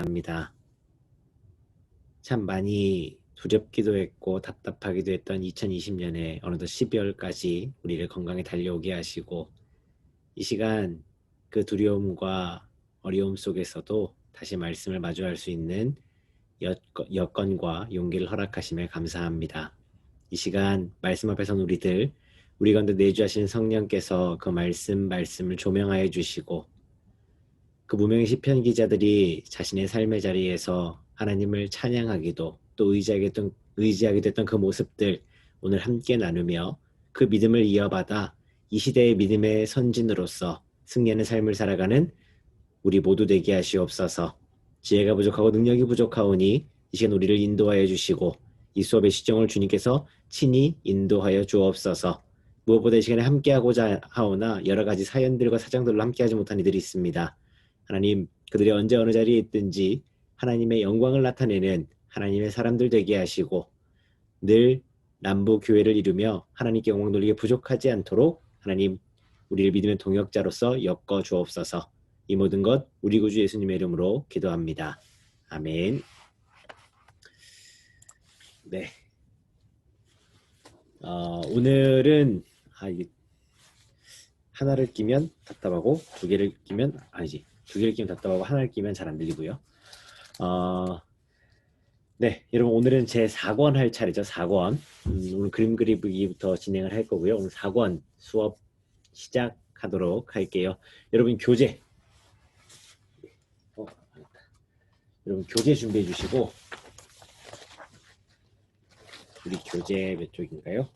바랍니다. 참 많이 두렵기도 했고 답답하기도 했던 2020년에 어느덧 12월까지 우리를 건강에 달려오게 하시고, 이 시간 그 두려움과 어려움 속에서도 다시 말씀을 마주할 수 있는 여건과 용기를 허락하심에 감사합니다. 이 시간 말씀 앞에 선 우리 가운데 내주하신 성령께서 그 말씀을 조명하여 주시고, 그 무명의 시편 기자들이 자신의 삶의 자리에서 하나님을 찬양하기도 또 의지하게 됐던 그 모습들 오늘 함께 나누며 그 믿음을 이어받아 이 시대의 믿음의 선진으로서 승리하는 삶을 살아가는 우리 모두 되게 하시옵소서. 지혜가 부족하고 능력이 부족하오니 이 시간 우리를 인도하여 주시고 이 수업의 시정을 주님께서 친히 인도하여 주옵소서. 무엇보다 이 시간에 함께하고자 하오나 여러 가지 사연들과 사정들로 함께하지 못한 이들이 있습니다. 하나님, 그들이 언제 어느 자리에 있든지 하나님의 영광을 나타내는 하나님의 사람들 되게 하시고 늘 남부 교회를 이루며 하나님께 영광 돌리기에 부족하지 않도록 하나님, 우리를 믿음의 동역자로서 엮어 주옵소서. 이 모든 것 우리 구주 예수님의 이름으로 기도합니다. 아멘. 네. 오늘은 이게 하나를 끼면 답답하고 두 개를 끼면 답답하고 하나를 끼면 잘 안 들리고요. 네, 여러분 오늘은 제 4권 할 차례죠. 4권. 오늘 그림 그리기부터 진행을 할 거고요. 오늘 4권 수업 시작하도록 할게요. 여러분 교재 여러분 교재 준비해 주시고, 우리 교재 몇 쪽인가요?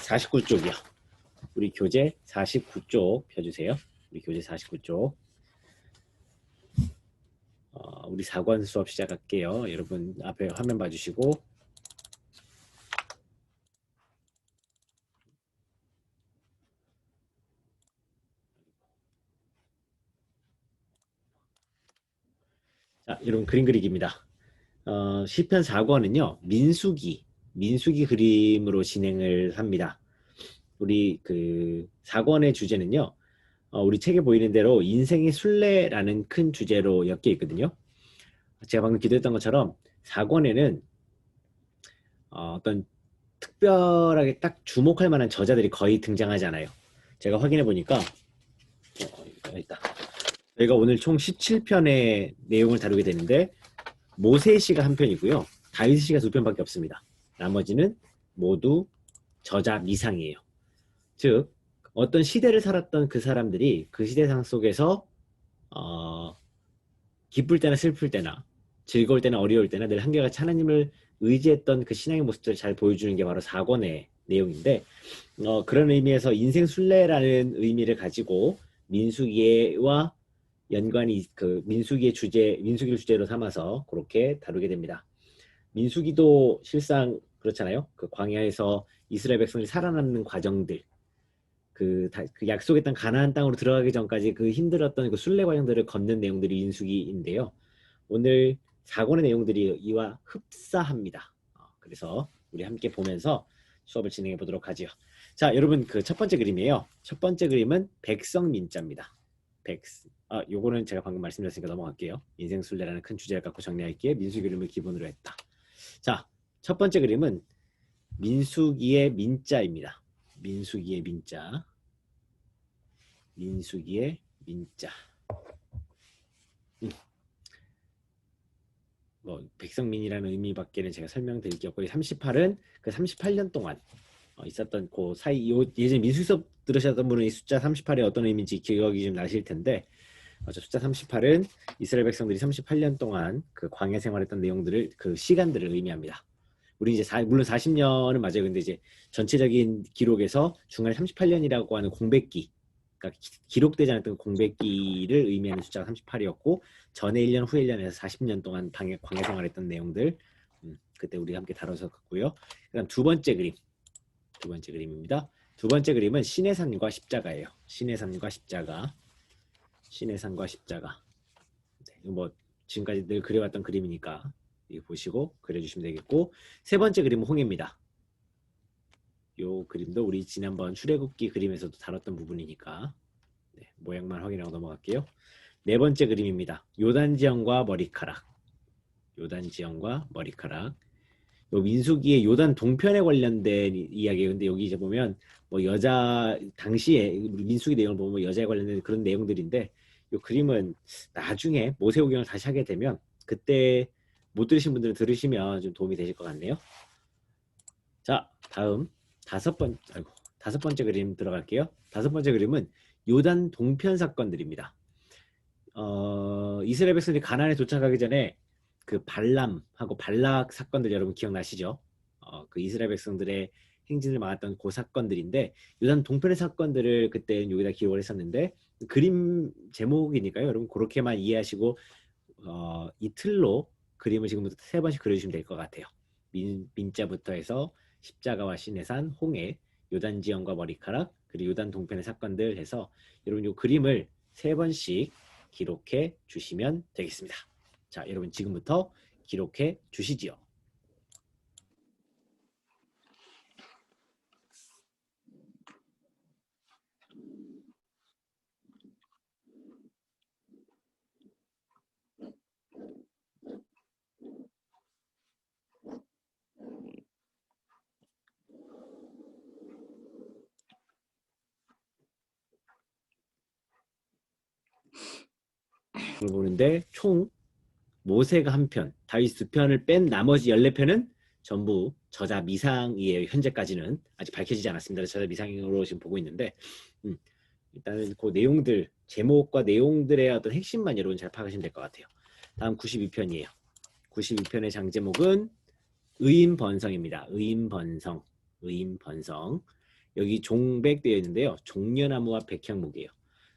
49쪽이요. 우리 교재 49쪽 펴주세요. 우리 교재 49쪽. 우리 4권 수업 시작할게요. 여러분 앞에 화면 봐주시고, 자, 여러분 그림 그리기입니다. 시편 4권은요 민수기 그림으로 진행을 합니다. 우리 그 4권의 주제는요, 우리 책에 보이는 대로 인생의 순례라는 큰 주제로 엮여 있거든요. 제가 방금 기도했던 것처럼 4권에는 어떤 특별하게 딱 주목할 만한 저자들이 거의 등장하지 않아요. 제가 확인해 보니까 있다. 저희가 오늘 총 17편의 내용을 다루게 되는데 모세시가 한 편이고요, 다윗시가 2편밖에 없습니다. 나머지는 모두 저자 미상이에요. 즉 어떤 시대를 살았던 그 사람들이 그 시대상 속에서 기쁠 때나 슬플 때나 즐거울 때나 어려울 때나 늘 한결같이 하나님을 의지했던 그 신앙의 모습들을 잘 보여주는 게 바로 4권의 내용인데, 그런 의미에서 인생 순례라는 의미를 가지고 민수기와 연관이 민수기를 주제로 삼아서 그렇게 다루게 됩니다. 민수기도 실상 그렇잖아요. 그 광야에서 이스라엘 백성들이 살아남는 과정들, 그 약속의 땅 가나안 땅으로 들어가기 전까지 그 힘들었던 그 순례 과정들을 걷는 내용들이 민수기인데요. 오늘 4권의 내용들이 이와 흡사합니다. 그래서 우리 함께 보면서 수업을 진행해 보도록 하죠. 자, 여러분 그 첫 번째 그림이에요. 첫 번째 그림은 백성민자입니다. 요거는 제가 방금 말씀드렸으니까 넘어갈게요. 인생순례라는 큰 주제를 갖고 정리할게요. 민수기 그림을 기본으로 했다. 자, 첫 번째 그림은 민수기의 민자입니다. 민수기의 민자. 백성민이라는 의미밖에는 제가 설명드릴 게 없고, 38은 그 38년 동안 있었던 그 사이, 예전에 민수기 수업 들으셨던 분은 이 숫자 38이 어떤 의미인지 기억이 좀 나실 텐데, 숫자 38은 이스라엘 백성들이 38년 동안 그 광야 생활했던 내용들을, 그 시간들을 의미합니다. 우리 이제 물론 40년은 맞아요. 근데 이제 전체적인 기록에서 중간에 38년이라고 하는 공백기, 그러니까 기록되지 않았던 공백기를 의미하는 숫자가 38이었고, 전에 1년 후에 1년에서 40년 동안 광야 생활했던 내용들, 그때 우리가 함께 다뤘었고요. 그다음 두 번째 그림입니다. 두 번째 그림은 신의 산과 십자가예요. 신의 산과 십자가. 네, 뭐 지금까지 늘 그려왔던 그림이니까 이거 보시고 그려주시면 되겠고, 세 번째 그림은 홍해입니다. 요 그림도 우리 지난번 출애굽기 그림에서도 다뤘던 부분이니까 모양만 확인하고 넘어갈게요. 네 번째 그림입니다. 요단지형과 머리카락. 요단지형과 머리카락. 요 민수기의 요단 동편에 관련된 이야기예요. 근데 여기 이제 보면 뭐 여자 당시에 민수기 내용을 보면 여자에 관련된 그런 내용들인데 요 그림은 나중에 모세오경을 다시 하게 되면 그때 못 들으신 분들은 들으시면 좀 도움이 되실 것 같네요. 자, 다음 다섯 번째 그림 들어갈게요. 다섯 번째 그림은 요단 동편 사건들입니다. 이스라엘 백성들이 가나안에 도착하기 전에 그 발람하고 발락 사건들 여러분 기억나시죠? 그 이스라엘 백성들의 행진을 막았던 그 사건들인데 요단 동편의 사건들을 그때 여기다 기록을 했었는데 그림 제목이니까요. 여러분 그렇게만 이해하시고 이 틀로 그림을 지금부터 세 번씩 그려주시면 될 것 같아요. 민자부터 해서 십자가와 시내산, 홍해, 요단 지형과 머리카락, 그리고 요단 동편의 사건들 해서 여러분 이 그림을 세 번씩 기록해 주시면 되겠습니다. 자, 여러분 지금부터 기록해 주시지요. 이걸 보는데 총 모세가 한 편, 다윗 두 편을 뺀 나머지 14편은 전부 저자 미상이에요. 현재까지는 아직 밝혀지지 않았습니다. 저자 미상으로 지금 보고 있는데 일단은 그 내용들, 제목과 내용들의 어떤 핵심만 여러분 잘 파악하시면 될 것 같아요. 다음 92편이에요. 92편의 장제목은 의인번성입니다. 의인번성, 의인번성. 여기 종백되어 있는데요. 종려나무와 백향목이에요.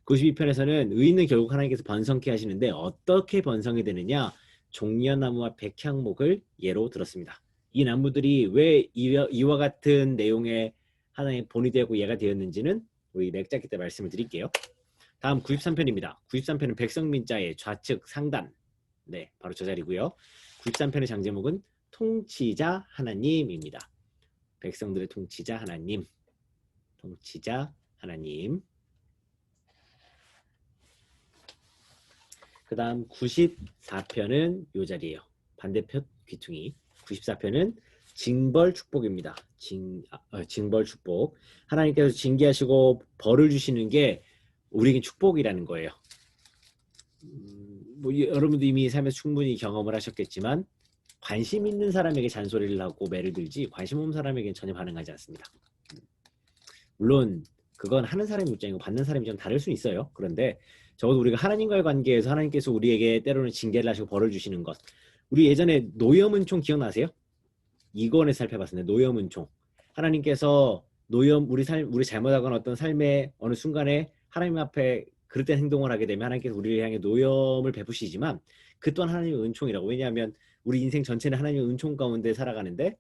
92편에서는 의인은 결국 하나님께서 번성케 하시는데 어떻게 번성이 되느냐? 종려나무와 백향목을 예로 들었습니다. 이 나무들이 왜 이와 같은 내용의 하나의 본이 되고 예가 되었는지는 우리 맥잡기 때 말씀을 드릴게요. 다음 93편입니다. 93편은 백성민자의 좌측 상단. 네, 바로 저 자리고요. 93편의 장제목은 통치자 하나님입니다. 백성들의 통치자 하나님. 통치자 하나님. 그 다음 94편은 이 자리예요. 반대편 귀퉁이. 94편은 징벌 축복입니다. 징벌 축복. 하나님께서 징계하시고 벌을 주시는 게 우리에게 축복이라는 거예요. 뭐 여러분도 이미 삶에서 충분히 경험을 하셨겠지만 관심 있는 사람에게 잔소리를 하고 매를 들지 관심 없는 사람에게는 전혀 반응하지 않습니다. 물론 그건 하는 사람의 입장이고 받는 사람의 입장은 다를 수 있어요. 그런데 적어도 우리가 하나님과의 관계에서 하나님께서 우리에게 때로는 징계를 하시고 벌을 주시는 것. 우리 예전에 노여문총 기억나세요? 이권에 살펴봤었는데 노여문총. 하나님께서 우리 잘못하거나 어떤 삶의 어느 순간에 하나님 앞에 그릇된 행동을 하게 되면 하나님께서 우리를 향해 노염을 베푸시지만 그 또한 하나님의 은총이라고. 왜냐하면 우리 인생 전체는 하나님의 은총 가운데 살아가는데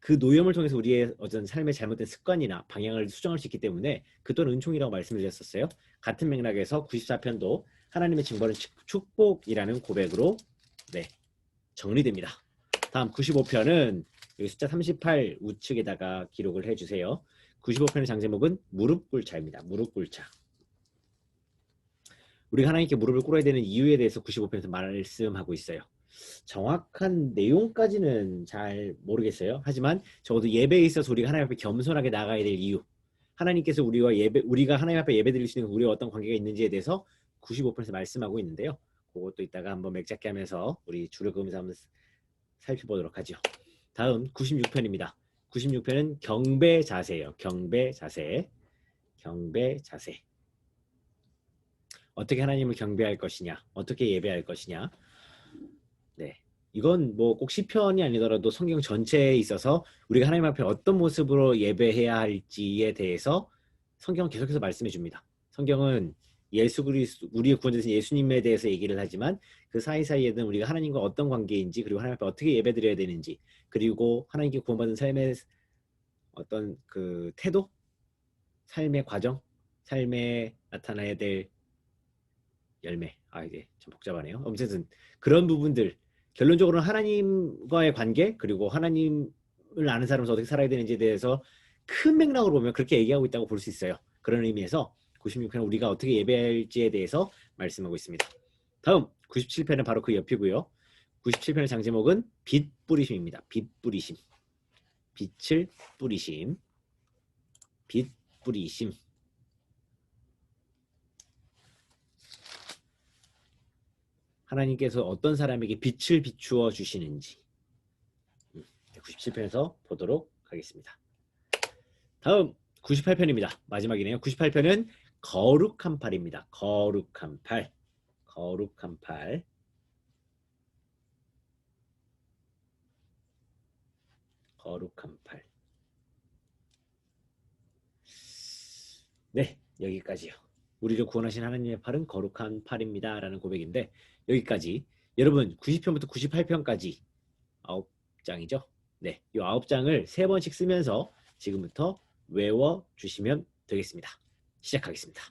그 노염을 통해서 우리의 어떤 삶의 잘못된 습관이나 방향을 수정할 수 있기 때문에 그 또한 은총이라고 말씀을 드렸었어요. 같은 맥락에서 94편도 하나님의 징벌은 축복이라는 고백으로 정리됩니다. 다음 95편은 여기 숫자 38 우측에다가 기록을 해주세요. 95편의 장제목은 무릎 꿇자입니다. 무릎 꿇자. 우리가 하나님께 무릎을 꿇어야 되는 이유에 대해서 95편에서 말씀하고 있어요. 정확한 내용까지는 잘 모르겠어요. 하지만 적어도 예배에 있어서 우리가 하나님 앞에 겸손하게 나가야 될 이유, 하나님께서 우리가 하나님 앞에 예배 드릴 수 있는 우리와 어떤 관계가 있는지에 대해서 95편에서 말씀하고 있는데요. 그것도 이따가 한번 맥잡기 하면서 우리 줄을 그으면서 한번 살펴보도록 하죠. 다음 96편입니다. 96편은 경배 자세예요. 경배 자세. 경배 자세. 어떻게 하나님을 경배할 것이냐, 어떻게 예배할 것이냐. 네, 이건 뭐 꼭 시편이 아니더라도 성경 전체에 있어서 우리가 하나님 앞에 어떤 모습으로 예배해야 할지에 대해서 성경은 계속해서 말씀해 줍니다. 성경은 예수 그리스도, 우리의 구원자이신 예수님에 대해서 얘기를 하지만 그 사이사이에는 우리가 하나님과 어떤 관계인지, 그리고 하나님 앞에 어떻게 예배드려야 되는지, 그리고 하나님께 구원받은 삶의 어떤 그 태도, 삶의 과정, 삶에 나타나야 될 열매. 이게 좀 복잡하네요. 어쨌든 그런 부분들, 결론적으로는 하나님과의 관계, 그리고 하나님을 아는 사람으로서 어떻게 살아야 되는지에 대해서 큰 맥락으로 보면 그렇게 얘기하고 있다고 볼 수 있어요. 그런 의미에서 96편은 우리가 어떻게 예배할지에 대해서 말씀하고 있습니다. 다음 97편은 바로 그 옆이고요. 97편의 장제목은 빛 뿌리심입니다. 빛 뿌리심. 빛을 뿌리심. 빛 뿌리심. 하나님께서 어떤 사람에게 빛을 비추어 주시는지 97편에서 보도록 하겠습니다. 다음 98편입니다. 마지막이네요. 98편은 거룩한 팔입니다. 거룩한 팔. 거룩한 팔. 거룩한 팔. 네, 여기까지요. 우리를 구원하신 하나님의 팔은 거룩한 팔입니다. 라는 고백인데 여기까지. 여러분 90편부터 98편까지 9장이죠. 네, 이 9장을 3번씩 쓰면서 지금부터 외워주시면 되겠습니다. 시작하겠습니다.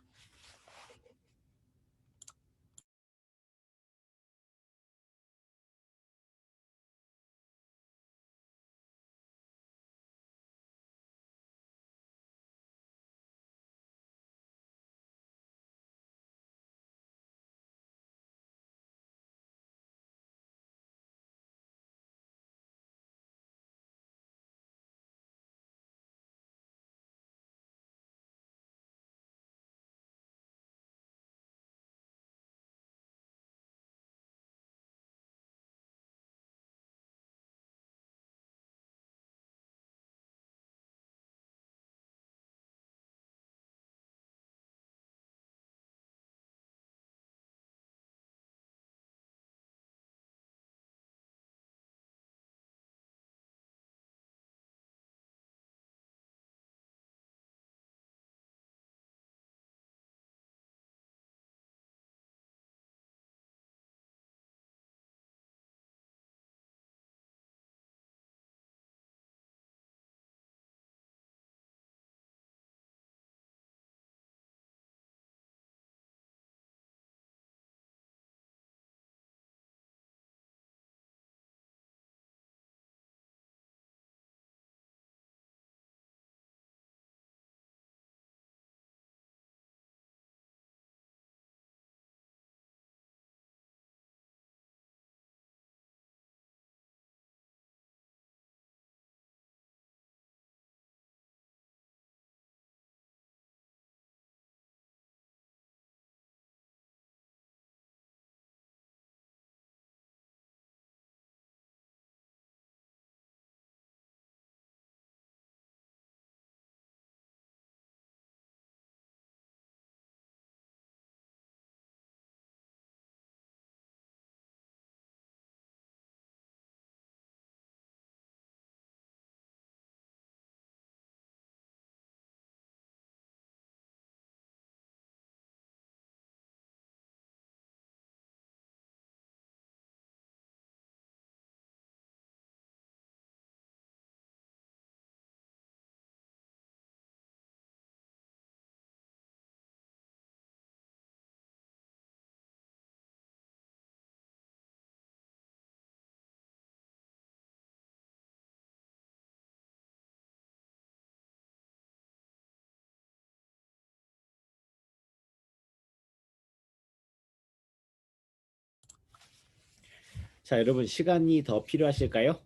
자, 여러분 시간이 더 필요하실까요?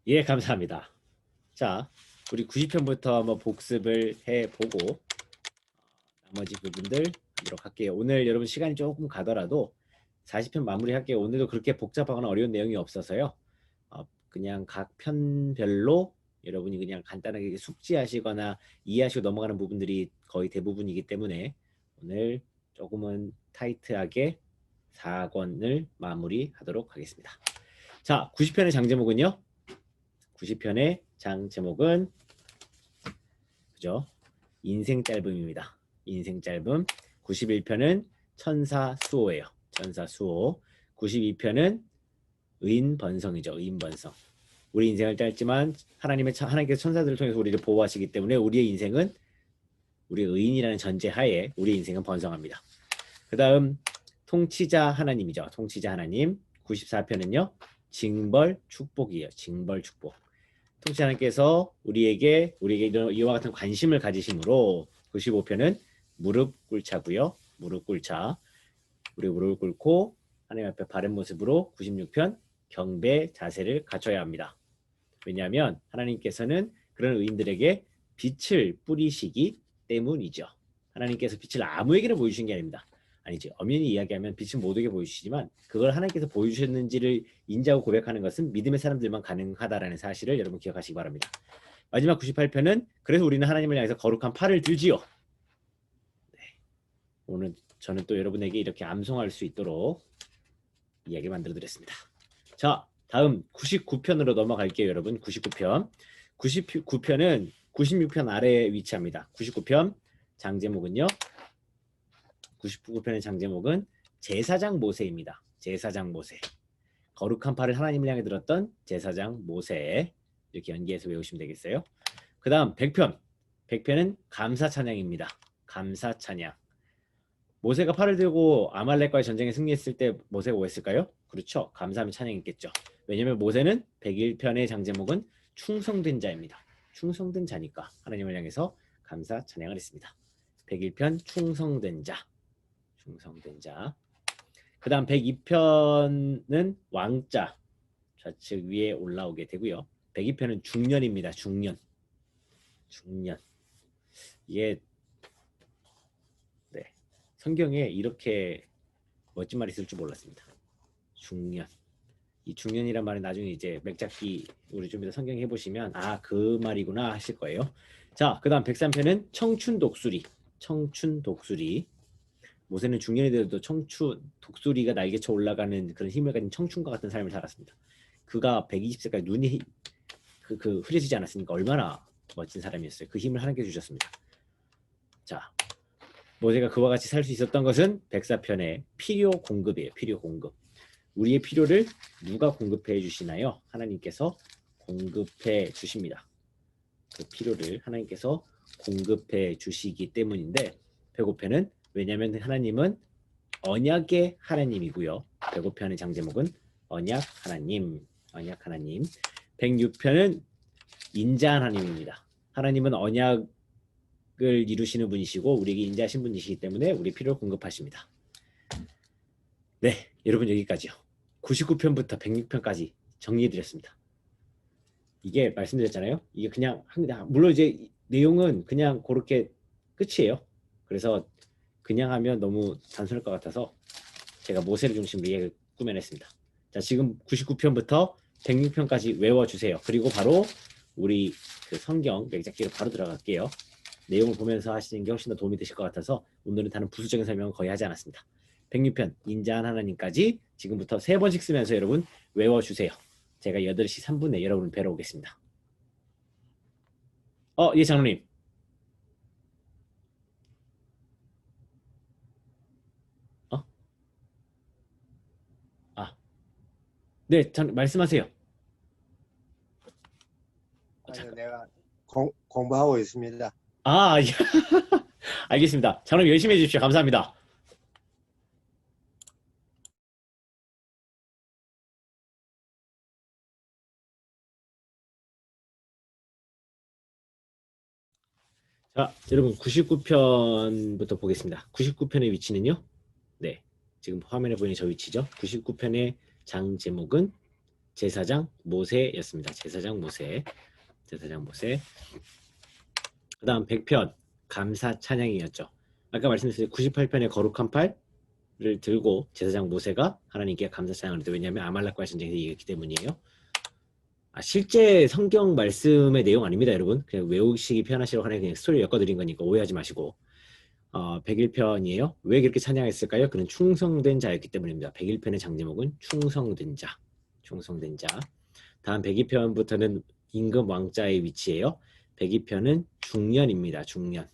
예, 감사합니다. 자, 우리 90편부터 한번 복습을 해보고 나머지 부분들 하도록 할게요. 오늘 여러분 시간이 조금 가더라도 40편 마무리할게요. 오늘도 그렇게 복잡하거나 어려운 내용이 없어서요. 그냥 각 편별로 여러분이 그냥 간단하게 숙지하시거나 이해하시고 넘어가는 부분들이 거의 대부분이기 때문에 오늘 조금은 타이트하게 4권을 마무리하도록 하겠습니다. 자, 90편의 장제목은요. 90편의 장제목은 그죠? 인생 짧음입니다. 인생 짧음. 91편은 천사 수호예요. 천사 수호. 92편은 의인 번성이죠. 의인 번성. 우리 인생을 짧지만 하나님께서 천사들을 통해서 우리를 보호하시기 때문에 우리의 인생은 우리 의인이라는 전제하에 우리 인생은 번성합니다. 그 다음 통치자 하나님이죠. 통치자 하나님. 94편은요. 징벌 축복이에요. 징벌 축복. 통치 하나님께서 우리에게 이와 같은 관심을 가지심으로 95편은 무릎 꿇자고요. 무릎 꿇자. 우리 무릎을 꿇고 하나님 앞에 바른 모습으로 96편 경배 자세를 갖춰야 합니다. 왜냐하면 하나님께서는 그런 의인들에게 빛을 뿌리시기 때문이죠. 하나님께서 빛을 아무에게나 보여주신 게 아닙니다. 아니죠. 엄연히 이야기하면 빛은 모두에게 보여주시지만 그걸 하나님께서 보여주셨는지를 인지하고 고백하는 것은 믿음의 사람들만 가능하다라는 사실을 여러분 기억하시기 바랍니다. 마지막 98편은 그래서 우리는 하나님을 향해서 거룩한 팔을 들지요. 네. 오늘 저는 또 여러분에게 이렇게 암송할 수 있도록 이야기 만들어 드렸습니다. 자, 다음 99편으로 넘어갈게요, 여러분. 99편. 99편은 96편 아래에 위치합니다. 99편 장제목은요. 99편의 장제목은 제사장 모세입니다. 제사장 모세. 거룩한 팔을 하나님을 향해 들었던 제사장 모세. 이렇게 연기해서 외우시면 되겠어요. 그 다음 100편. 100편은 감사 찬양입니다. 감사 찬양. 모세가 팔을 들고 아말렉과의 전쟁에 승리했을 때 모세가 뭐 했을까요? 그렇죠. 감사하며 찬양했겠죠. 왜냐하면 모세는 101편의 장제목은 충성된 자입니다. 충성된 자니까 하나님을 향해서 감사 찬양을 했습니다. 101편 충성된 자. 충성된 자. 그 다음 102편은 왕자. 좌측 위에 올라오게 되고요. 102편은 중년입니다. 중년. 중년. 이게 네. 성경에 이렇게 멋진 말이 있을 줄 몰랐습니다. 중년. 이 중년이란 말은 나중에 이제 맥잡기 우리 좀 이따 성경 해보시면 아, 그 말이구나 하실 거예요. 자, 그 다음 103편은 청춘 독수리. 청춘 독수리. 모세는 중년이 되어도 독수리가 날개쳐 올라가는 그런 힘을 가진 청춘과 같은 삶을 살았습니다. 그가 120세까지 눈이 흐려지지 않았으니까 얼마나 멋진 사람이었어요. 그 힘을 하나님께 주셨습니다. 자, 모세가 그와 같이 살 수 있었던 것은 104편의 필요 공급이에요. 필요 공급. 우리의 필요를 누가 공급해 주시나요? 하나님께서 공급해 주십니다. 그 필요를 하나님께서 공급해 주시기 때문인데 105편은 왜냐하면 하나님은 언약의 하나님이고요. 105편의 장제목은 언약 하나님. 언약 하나님. 106편은 인자한 하나님입니다. 하나님은 언약을 이루시는 분이시고 우리에게 인자하신 분이시기 때문에 우리 필요를 공급하십니다. 네, 여러분 여기까지요. 99편부터 106편까지 정리해드렸습니다. 이게 말씀드렸잖아요. 이게 그냥 물론 이제 내용은 그냥 그렇게 끝이에요. 그래서 그냥 하면 너무 단순할 것 같아서 제가 모세를 중심으로 이야기를 꾸며냈습니다. 자, 지금 99편부터 106편까지 외워주세요. 그리고 바로 우리 그 성경 맥잡기로 바로 들어갈게요. 내용을 보면서 하시는 게 훨씬 더 도움이 되실 것 같아서 오늘은 다른 부수적인 설명은 거의 하지 않았습니다. 106편 인자한 하나님까지 지금부터 3번씩 쓰면서 여러분 외워주세요. 제가 8시 3분에 여러분을 뵈러 오겠습니다. 예, 장로님. 네, 말씀하세요. 아니요, 내가 공부하고 있습니다. 아, 알겠습니다. 장로님 열심히 해주십시오. 감사합니다. 자, 여러분 99편부터 보겠습니다. 99편의 위치는요. 네, 지금 화면에 보이는 저 위치죠. 99편의 장 제목은 제사장 모세였습니다. 제사장 모세. 제사장 모세. 그 다음 100편 감사 찬양이었죠. 아까 말씀드렸듯이 98편의 거룩한 팔을 들고 제사장 모세가 하나님께 감사 찬양을 했죠. 왜냐하면 아말렉과의 전쟁에서 이겼기 때문이에요. 실제 성경 말씀의 내용 아닙니다, 여러분. 그냥 외우시기 편하시라고 하나님 그냥 스토리 엮어드린 거니까 오해하지 마시고. 101편이에요. 왜 그렇게 찬양했을까요? 그는 충성된 자였기 때문입니다. 101편의 장제목은 충성된 자. 충성된 자. 다음 102편부터는 임금 왕자의 위치예요. 102편은 중년입니다. 중년.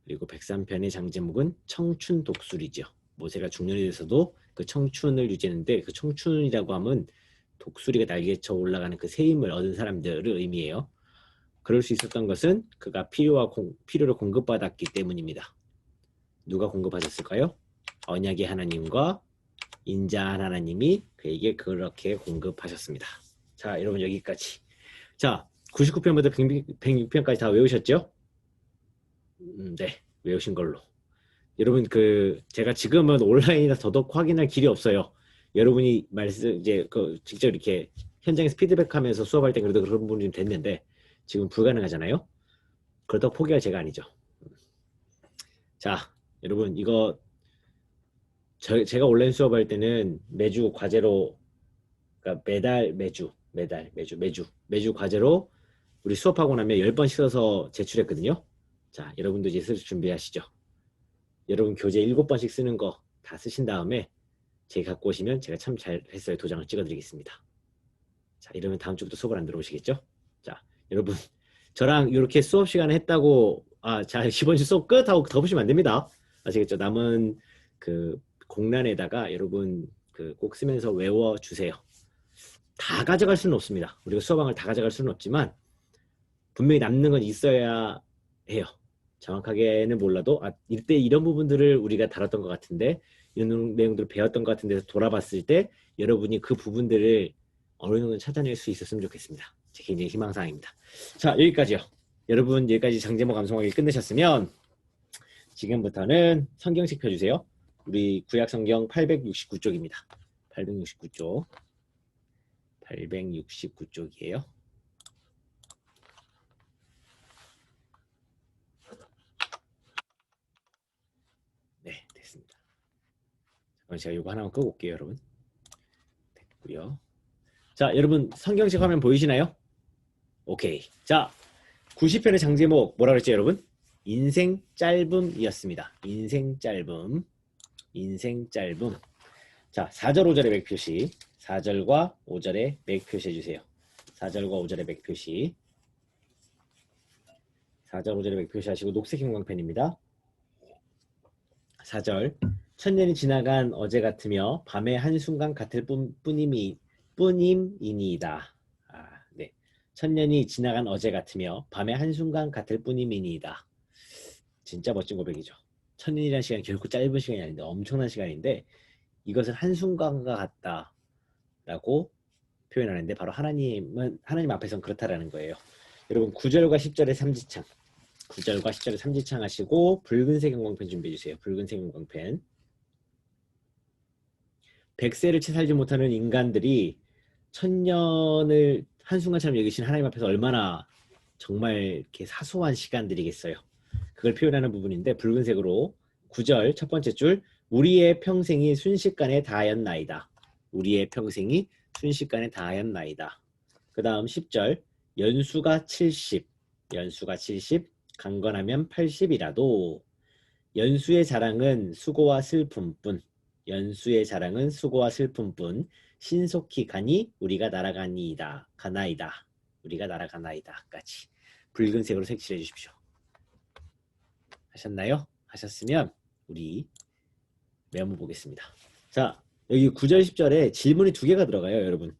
그리고 103편의 장제목은 청춘 독수리죠. 모세가 중년이 돼서도 그 청춘을 유지했는데 그 청춘이라고 하면 독수리가 날개쳐 올라가는 그 새 힘을 얻은 사람들을 의미해요. 그럴 수 있었던 것은 그가 필요를 공급받았기 때문입니다. 누가 공급하셨을까요? 언약의 하나님과 인자한 하나님이 그에게 그렇게 공급하셨습니다. 자, 여러분 여기까지. 자, 99편부터 106편까지 다 외우셨죠? 네, 외우신 걸로. 여러분 제가 지금은 온라인이라 더더욱 확인할 길이 없어요. 여러분이 이제 직접 이렇게 현장에서 피드백하면서 수업할 때 그래도 그런 부분이 좀 됐는데 지금 불가능하잖아요. 그렇다고 포기할 제가 아니죠. 자, 여러분 이거 제가 온라인 수업할 때는 매주 과제로, 그러니까 매주 과제로 우리 수업하고 나면 10번씩 써서 제출했거든요. 자, 여러분도 이제 쓸 준비하시죠. 여러분 교재 7번씩 쓰는 거 다 쓰신 다음에 제가 갖고 오시면 제가 참 잘했어요 도장을 찍어드리겠습니다. 자, 이러면 다음 주부터 수업을 안 들어오시겠죠? 자, 여러분 저랑 이렇게 수업 시간에 했다고 자, 이번 주 수업 끝 하고 더 보시면 안 됩니다. 아시겠죠? 남은 공란에다가 여러분 꼭 쓰면서 외워주세요. 다 가져갈 수는 없습니다. 우리가 수업왕을 다 가져갈 수는 없지만 분명히 남는 건 있어야 해요. 정확하게는 몰라도 이때 이런 부분들을 우리가 다뤘던 것 같은데 이런 내용들을 배웠던 것 같은데 돌아봤을 때 여러분이 그 부분들을 어느 정도 찾아낼 수 있었으면 좋겠습니다. 제 개인적인 희망사항입니다. 자, 여기까지요. 여러분 여기까지 장제목 감성하기 끝내셨으면 지금부터는 성경책 펴주세요. 우리 구약성경 869쪽입니다. 869쪽. 869쪽이에요. 네, 됐습니다. 잠깐 제가 이거 하나만 끄고 올게요, 여러분. 됐고요. 자, 여러분 성경책 화면 보이시나요? 오케이. 자, 90편의 장제목 뭐라 그랬죠, 여러분? 인생 짧음이었습니다. 인생 짧음. 인생 짧음. 자, 4절 5절의 맥표시. 4절과 5절에 맥표시 해주세요. 4절과 5절의 맥표시. 4절 5절의 맥표시 하시고 녹색 형광펜입니다. 4절. 천년이 지나간 어제 같으며 밤의 한순간 같을 뿐임이니이다. 네. 천년이 지나간 어제 같으며 밤의 한순간 같을 뿐임이니이다. 진짜 멋진 고백이죠. 천년이라는 시간이 결코 짧은 시간이 아닌데 엄청난 시간인데 이것을 한순간과 같다라고 표현하는데 바로 하나님 앞에서는 그렇다라는 거예요. 여러분 9절과 10절의 삼지창. 9절과 10절의 삼지창 하시고 붉은색 형광펜 준비해 주세요. 붉은색 형광펜. 100세를 채 살지 못하는 인간들이 천년을 한순간처럼 여기신 하나님 앞에서 얼마나 정말 이렇게 사소한 시간들이겠어요. 그걸 표현하는 부분인데 붉은색으로 9절 첫 번째 줄 우리의 평생이 순식간에 다하였나이다. 우리의 평생이 순식간에 다하였나이다. 그 다음 10절 연수가 70 강건하면 80이라도 연수의 자랑은 수고와 슬픔뿐 연수의 자랑은 수고와 슬픔뿐 신속히 가니 우리가 날아가나이다. 우리가 날아가나이다. 까지 붉은색으로 색칠해 주십시오. 하셨나요? 하셨으면 우리 메모 보겠습니다. 자, 여기 9절 10절에 질문이 2개가 들어가요, 여러분.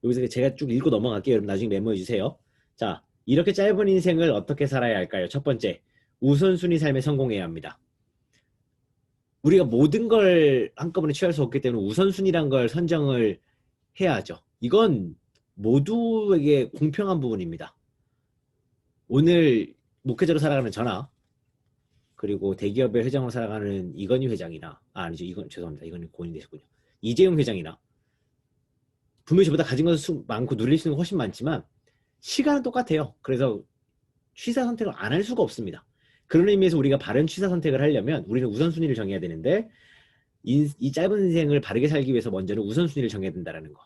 여기서 제가 쭉 읽고 넘어갈게요. 여러분 나중에 메모해 주세요. 자, 이렇게 짧은 인생을 어떻게 살아야 할까요? 첫 번째, 우선순위 삶에 성공해야 합니다. 우리가 모든 걸 한꺼번에 취할 수 없기 때문에 우선순위란 걸 선정을 해야 하죠. 이건 모두에게 공평한 부분입니다. 오늘 목회자로 살아가는 저나 그리고 대기업의 회장으로 살아가는 이건희 회장이나 아니죠. 죄송합니다. 이건희 고인이 되셨군요. 이재용 회장이나 분명히 저보다 가진 것은 많고 누릴 수 있는 건 훨씬 많지만 시간은 똑같아요. 그래서 취사 선택을 안 할 수가 없습니다. 그런 의미에서 우리가 바른 취사 선택을 하려면 우리는 우선순위를 정해야 되는데 이 짧은 인생을 바르게 살기 위해서 먼저는 우선순위를 정해야 된다는 거.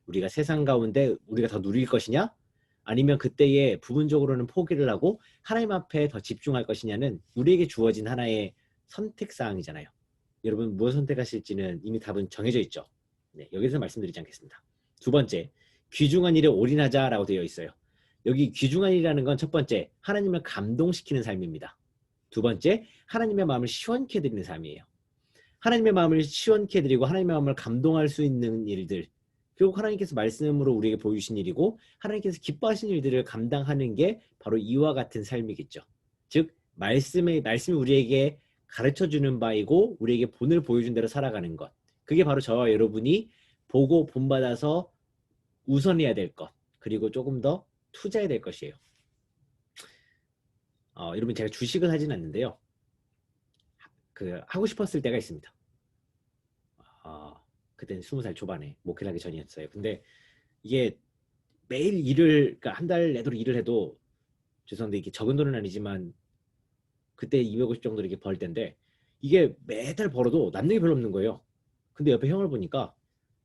우리가 세상 가운데 우리가 더 누릴 것이냐 아니면 그때에 부분적으로는 포기를 하고 하나님 앞에 더 집중할 것이냐는 우리에게 주어진 하나의 선택사항이잖아요. 여러분 무엇 선택하실지는 이미 답은 정해져 있죠. 네, 여기서 말씀드리지 않겠습니다. 두 번째, 귀중한 일에 올인하자라고 되어 있어요. 여기 귀중한 일이라는 건 첫 번째, 하나님을 감동시키는 삶입니다. 두 번째, 하나님의 마음을 시원케 해드리는 삶이에요. 하나님의 마음을 시원케 해드리고 하나님의 마음을 감동할 수 있는 일들, 결국 하나님께서 말씀으로 우리에게 보여주신 일이고 하나님께서 기뻐하신 일들을 감당하는 게 바로 이와 같은 삶이겠죠. 즉 말씀이 우리에게 가르쳐주는 바이고 우리에게 본을 보여준 대로 살아가는 것. 그게 바로 저와 여러분이 보고 본받아서 우선해야 될 것, 그리고 조금 더 투자해야 될 것이에요. 여러분 제가 주식을 하진 않는데요. 하고 싶었을 때가 있습니다. 그때는 20살 초반에 목회를 하기 전이었어요. 근데 이게 매일 그러니까 한 달 내도록 일을 해도 죄송한데 이게 적은 돈은 아니지만 그때 250 정도 이렇게 벌 텐데 이게 매달 벌어도 남는 게 별로 없는 거예요. 근데 옆에 형을 보니까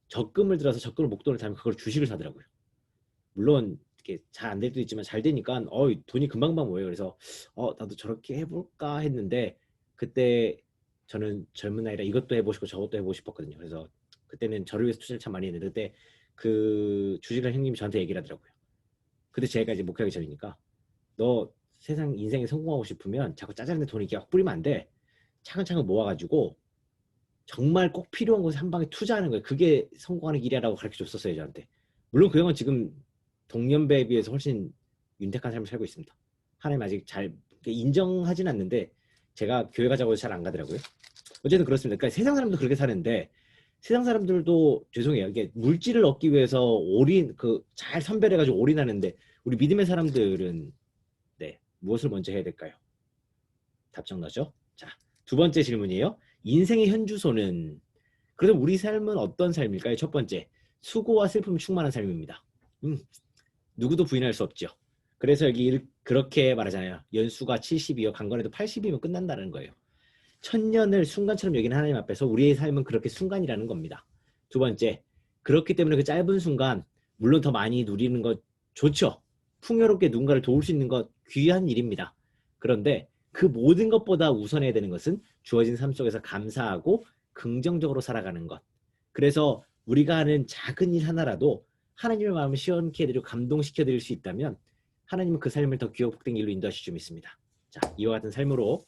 적금을 들어서 적금을 목돈을 달면 그걸 주식을 사더라고요. 물론 이렇게 잘 안 될 때도 있지만 잘 되니까 돈이 금방금방 모여요. 그래서 나도 저렇게 해볼까 했는데 그때 저는 젊은 나이라 이것도 해보고 싶고 저것도 해보고 싶었거든요. 그래서 그때는 저를 위해서 투자를 참 많이 했는데 그때 그 주식을 형님이 저한테 얘기를 하더라고요. 근데 제가 이제 목회하기 전이니까 너 세상 인생에 성공하고 싶으면 자꾸 짜잘한데 돈 이렇게 막 뿌리면 안 돼. 차근차근 모아가지고 정말 꼭 필요한 곳에 한 방에 투자하는 거예요. 그게 성공하는 길이라고 가르쳐 줬었어요, 저한테. 물론 그 형은 지금 동년배에 비해서 훨씬 윤택한 삶을 살고 있습니다. 하나님 아직 잘 인정하진 않는데 제가 교회 가자고 잘 안 가더라고요. 어쨌든 그렇습니다. 그러니까 세상 사람도 그렇게 사는데 세상 사람들도 죄송해요. 이게 물질을 얻기 위해서 잘 선별해가지고 올인하는데 우리 믿음의 사람들은 무엇을 먼저 해야 될까요? 답정 나죠? 자, 두 번째 질문이에요. 인생의 현주소는 그래서 우리 삶은 어떤 삶일까요? 첫 번째, 수고와 슬픔이 충만한 삶입니다. 누구도 부인할 수 없죠. 그래서 여기 그렇게 말하잖아요. 연수가 70이요. 강건해도 80이면 끝난다는 거예요. 천년을 순간처럼 여기는 하나님 앞에서 우리의 삶은 그렇게 순간이라는 겁니다. 두 번째, 그렇기 때문에 그 짧은 순간 물론 더 많이 누리는 것 좋죠. 풍요롭게 누군가를 도울 수 있는 것 귀한 일입니다. 그런데 그 모든 것보다 우선해야 되는 것은 주어진 삶 속에서 감사하고 긍정적으로 살아가는 것. 그래서 우리가 하는 작은 일 하나라도 하나님의 마음을 시원케 해드리고 감동시켜드릴 수 있다면 하나님은 그 삶을 더 귀하고 복된 길로 인도하실 줄 믿습니다. 자, 이와 같은 삶으로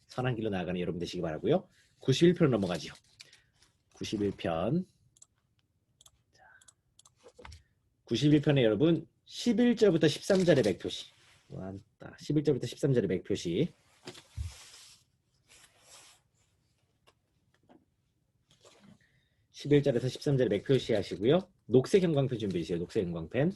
선한 길로 나아가는 여러분 되시기 바라고요. 91편 넘어가지요. 91편. 91편에 여러분 11절부터 13절의 맥표시. 11절부터 13절의 맥표시. 11절에서 13절의 맥표시 하시고요. 녹색 형광펜 준비해 주세요. 녹색 형광펜.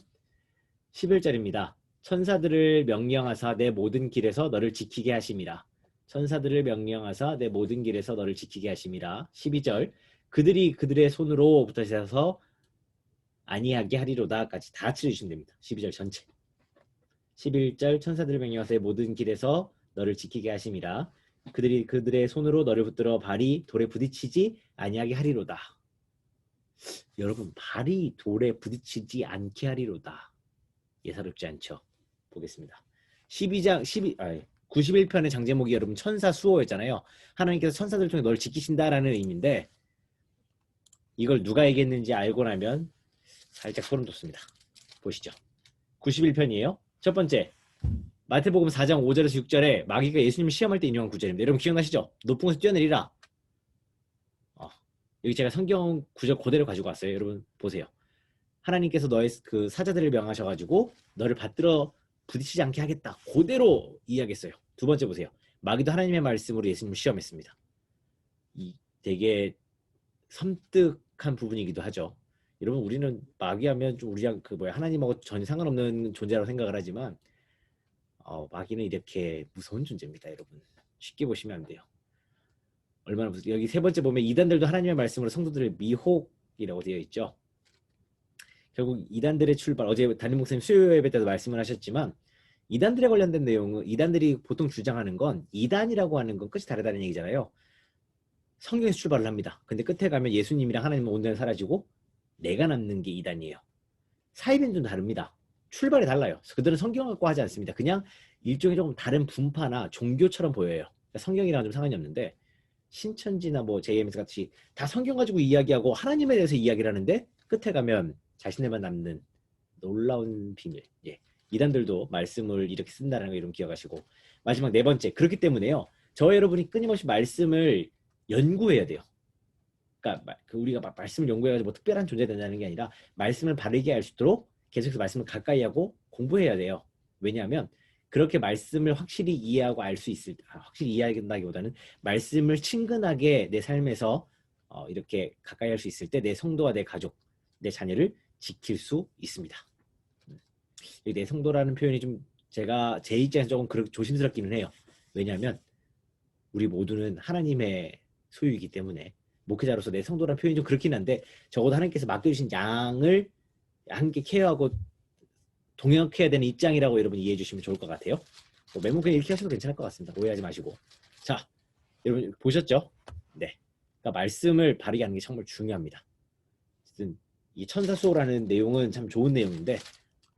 11절입니다. 천사들을 명령하사 내 모든 길에서 너를 지키게 하심이라. 천사들을 명령하사 내 모든 길에서 너를 지키게 하심이라. 12절. 그들이 그들의 손으로부터 세서 아니하게 하리로다까지 다 같이 해주시면 됩니다. 12절 전체. 11절 천사들을 명령하사 내 모든 길에서 너를 지키게 하심이라. 그들이 그들의 손으로 너를 붙들어 발이 돌에 부딪히지 아니하게 하리로다. 여러분 발이 돌에 부딪히지 않게 하리로다. 예사롭지 않죠. 보겠습니다. 91편의 장제목이 여러분 천사 수호였잖아요. 하나님께서 천사들을 통해 너를 지키신다라는 의미인데 이걸 누가 얘기했는지 알고 나면 살짝 소름 돋습니다. 보시죠. 91편이에요. 첫 번째 마태복음 4장 5절에서 6절에 마귀가 예수님을 시험할 때 인용한 구절입니다. 여러분 기억나시죠? 높은 곳에서 뛰어내리라. 여기 제가 성경 구절 그대로 가지고 왔어요. 여러분 보세요. 하나님께서 너의 그 사자들을 명하셔가지고 너를 받들어 부딪히지 않게 하겠다. 그대로 이해하겠어요. 두 번째 보세요. 마귀도 하나님의 말씀으로 예수님을 시험했습니다. 이 되게 섬뜩한 부분이기도 하죠. 여러분 우리는 마귀하면 좀 우리랑 하나님하고 전혀 상관없는 존재라고 생각을 하지만 마귀는 이렇게 무서운 존재입니다. 여러분 쉽게 보시면 안 돼요. 얼마나 여기 세 번째 보면 이단들도 하나님의 말씀으로 성도들을 미혹이라고 되어 있죠. 결국 이단들의 출발, 어제 담임 목사님 수요 예배 때도 말씀을 하셨지만 이단들에 관련된 내용은 이단들이 보통 주장하는 건 이단이라고 하는 건 끝이 다르다는 얘기잖아요. 성경에서 출발을 합니다. 근데 끝에 가면 예수님이랑 하나님은 온전히 사라지고 내가 남는 게 이단이에요. 사이비인들은 다릅니다. 출발이 달라요. 그들은 성경 갖고 하지 않습니다. 그냥 일종의 조금 다른 분파나 종교처럼 보여요. 그러니까 성경이랑 좀 상관이 없는데 신천지나 JMS 같이 다 성경 가지고 이야기하고 하나님에 대해서 이야기를 하는데 끝에 가면 자신들만 남는 놀라운 비밀. 이단들도 말씀을 이렇게 쓴다는 거 여러분 기억하시고 마지막 네 번째 그렇기 때문에요. 저 여러분이 끊임없이 말씀을 연구해야 돼요. 그러니까 우리가 말씀을 연구해가지고 특별한 존재 된다는 게 아니라 말씀을 바르게 할수록 계속해서 말씀을 가까이 하고 공부해야 돼요. 왜냐하면 그렇게 말씀을 확실히 이해하고 알 수 확실히 이해하긴다기보다는 말씀을 친근하게 내 삶에서 이렇게 가까이 할 수 있을 때 내 성도와 내 가족, 내 자녀를 지킬 수 있습니다. 이 내성도라는 표현이 좀 제가 제 입장에서 조금 조심스럽기는 해요. 왜냐하면 우리 모두는 하나님의 소유이기 때문에 목회자로서 내성도라는 표현이 좀 그렇긴 한데 적어도 하나님께서 맡겨주신 양을 함께 케어하고 동역해야 되는 입장이라고 여러분 이해해 주시면 좋을 것 같아요. 뭐 메모 그냥 이렇게 하셔도 괜찮을 것 같습니다. 오해하지 마시고. 자, 여러분 보셨죠? 네. 그러니까 말씀을 바르게 하는 게 정말 중요합니다. 이 천사수호라는 내용은 참 좋은 내용인데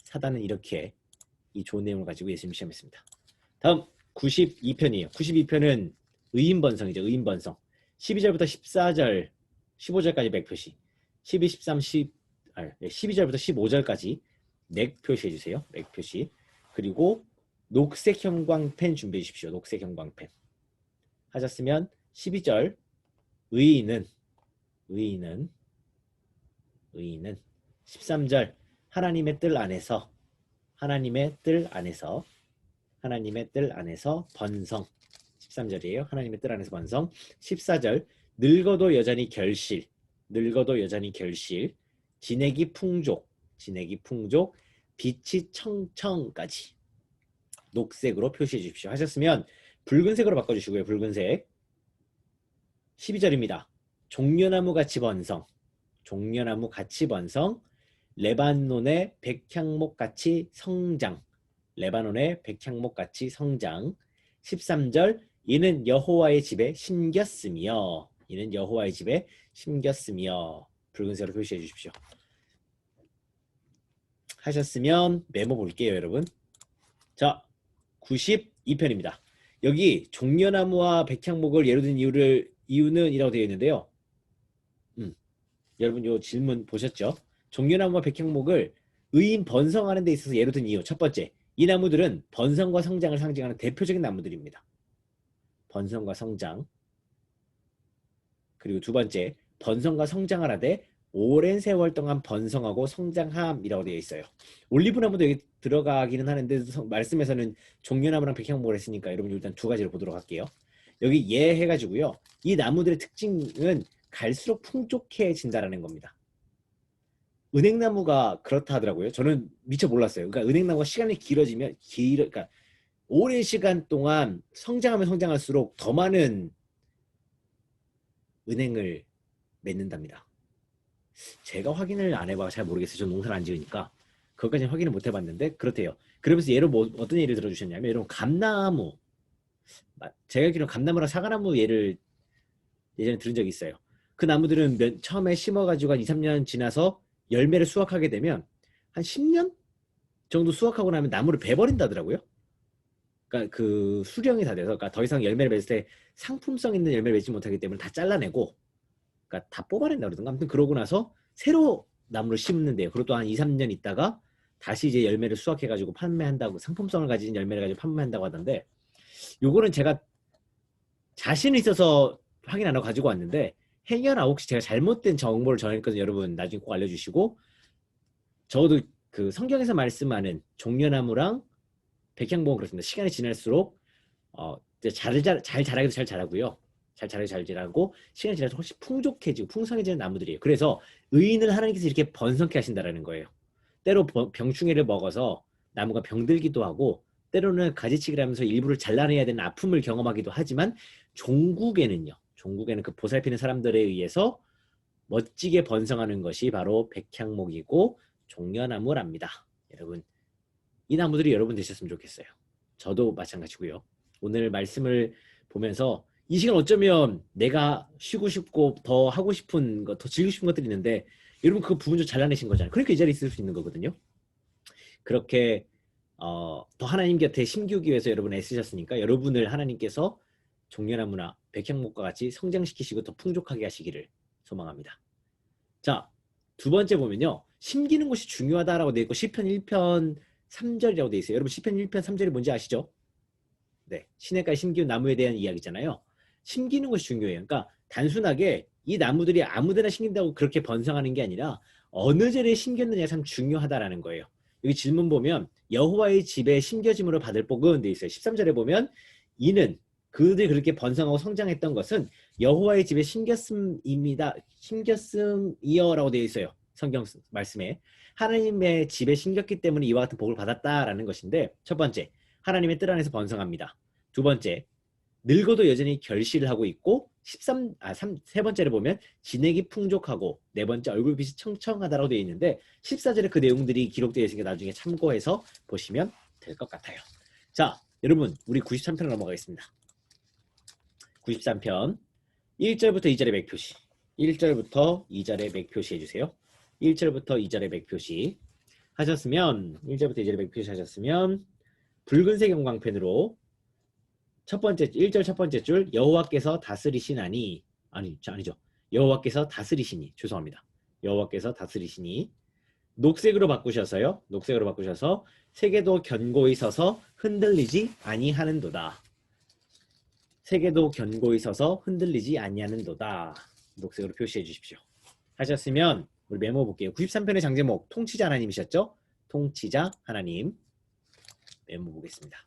사단은 이렇게 이 좋은 내용을 가지고 예수님 시험했습니다. 다음 92편이에요. 92편은 의인번성이죠. 의인번성. 12절부터 14절, 15절까지 맥표시. 12, 13, 12절부터 15절까지 맥 표시해 주세요. 맥 표시. 그리고 녹색 형광펜 준비해 주십시오. 녹색 형광펜. 하셨으면 12절 의인은 13절 하나님의 뜰 안에서 번성. 13절이에요. 하나님의 뜰 안에서 번성. 14절 늙어도 여전히 결실. 진액이 풍족. 빛이 청청까지 녹색으로 표시해 주십시오. 하셨으면 붉은색으로 바꿔주시고요. 붉은색. 12절입니다. 종려나무 같이 번성. 레바논의 백향목 같이 성장. 13절 이는 여호와의 집에 심겼으며. 붉은색으로 표시해 주십시오. 하셨으면 메모 볼게요, 여러분. 자, 92편입니다. 여기 종려나무와 백향목을 예로 든 이유는 이라고 되어 있는데요. 여러분 요 질문 보셨죠? 종려나무와 백향목을 의인 번성하는 데 있어서 예로 든 이유. 첫 번째, 이 나무들은 번성과 성장을 상징하는 대표적인 나무들입니다. 번성과 성장. 그리고 두 번째, 번성과 성장을 하되 오랜 세월 동안 번성하고 성장함이라고 되어 있어요. 올리브나무도 여기 들어가기는 하는데 말씀에서는 종려나무랑 백향목을 했으니까 여러분 일단 두 가지를 보도록 할게요. 여기 예 해가지고요. 이 나무들의 특징은 갈수록 풍족해진다라는 겁니다. 은행나무가 그렇다 하더라고요. 저는 미처 몰랐어요. 그러니까 은행나무가 시간이 길어지면 그러니까 오랜 시간 동안 성장하면 성장할수록 더 많은 은행을 맺는답니다. 제가 확인을 안 해봐 잘 모르겠어요. 저 농사를 안 지으니까 그것까지는 확인을 못 해봤는데 그렇대요. 그러면서 예로 어떤 예를 들어주셨냐면 여러분 감나무. 제가 알기로는 감나무랑 사과나무 예를 예전에 들은 적이 있어요. 그 나무들은 처음에 심어가지고 한 2, 3년 지나서 열매를 수확하게 되면 한 10년 정도 수확하고 나면 나무를 베버린다더라고요. 그러니까 그 수령이 다 돼서 그러니까 더 이상 열매를 맺을 때 상품성 있는 열매를 맺지 못하기 때문에 다 잘라내고 그러니까 다 뽑아낸다 그러던가. 아무튼 그러고 나서 새로 나무를 심는데요. 그리고 또 한 2, 3년 있다가 다시 이제 열매를 수확해가지고 판매한다고 상품성을 가진 열매를 가지고 판매한다고 하던데 요거는 제가 자신 있어서 확인 안 하고 가지고 왔는데 행여나 혹시 제가 잘못된 정보를 전했거든요. 여러분 나중에 꼭 알려주시고 저도 그 성경에서 말씀하는 종려나무랑 백향목은 그렇습니다. 시간이 지날수록 잘 자라기도 잘 자라고요. 잘 자라고 시간이 지나서 훨씬 풍족해지고 풍성해지는 나무들이에요. 그래서 의인을 하나님께서 이렇게 번성케 하신다라는 거예요. 때로 병충해를 먹어서 나무가 병들기도 하고 때로는 가지치기를 하면서 일부를 잘라내야 되는 아픔을 경험하기도 하지만 종국에는 그 보살피는 사람들에 의해서 멋지게 번성하는 것이 바로 백향목이고 종려나무랍니다. 여러분 이 나무들이 여러분 되셨으면 좋겠어요. 저도 마찬가지고요. 오늘 말씀을 보면서 이 시간 어쩌면 내가 쉬고 싶고 더 하고 싶은 것, 더 즐기고 싶은 것들이 있는데 여러분 그 부분 좀 잘라내신 거잖아요. 그러니까 이 자리에 있을 수 있는 거거든요. 그렇게 더 하나님 곁에 심기우기 위해서 여러분 애쓰셨으니까 여러분을 하나님께서 종려나무나 백향목과 같이 성장시키시고 더 풍족하게 하시기를 소망합니다. 자, 두 번째 보면요. 심기는 것이 중요하다라고 되어 있고 시편 1편 3절이라고 되어 있어요. 여러분 시편 1편 3절이 뭔지 아시죠? 네, 시냇가에 심기운 나무에 대한 이야기잖아요. 심기는 것이 중요해요. 그러니까 단순하게 이 나무들이 아무데나 심긴다고 그렇게 번성하는 게 아니라 어느 절에 심겼느냐가 참 중요하다라는 거예요. 여기 질문 보면 여호와의 집에 심겨짐으로 받을 복은 돼 있어요. 13절에 보면 이는 그들이 그렇게 번성하고 성장했던 것은 여호와의 집에 심겼음이다라고 되어 있어요. 성경 말씀에 하나님의 집에 심겼기 때문에 이와 같은 복을 받았다라는 것인데, 첫 번째, 하나님의 뜰 안에서 번성합니다. 두 번째, 늙어도 여전히 결실을 하고 있고, 세 번째를 보면 진액이 풍족하고, 네 번째 얼굴빛이 청청하다라고 되어 있는데 14절에 그 내용들이 기록되어 있으니까 나중에 참고해서 보시면 될 것 같아요. 자, 여러분, 우리 93편으로 넘어가겠습니다. 93편 1절부터 2절의 맥표시, 1절부터 2절의 맥표시 해주세요. 1절부터 2절의 맥표시 하셨으면, 1절부터 2절의 맥표시 하셨으면 붉은색 형광펜으로 첫 번째 1절 첫 번째 줄, 여호와께서 다스리시나니, 아니죠. 여호와께서 다스리시니, 죄송합니다. 여호와께서 다스리시니, 녹색으로 바꾸셔서요. 녹색으로 바꾸셔서 세계도 견고히 서서 흔들리지 아니하는도다. 세계도 견고히 서서 흔들리지 아니하는도다. 녹색으로 표시해 주십시오. 하셨으면 우리 메모 볼게요. 93편의 장제목 통치자 하나님이셨죠? 통치자 하나님. 메모 보겠습니다.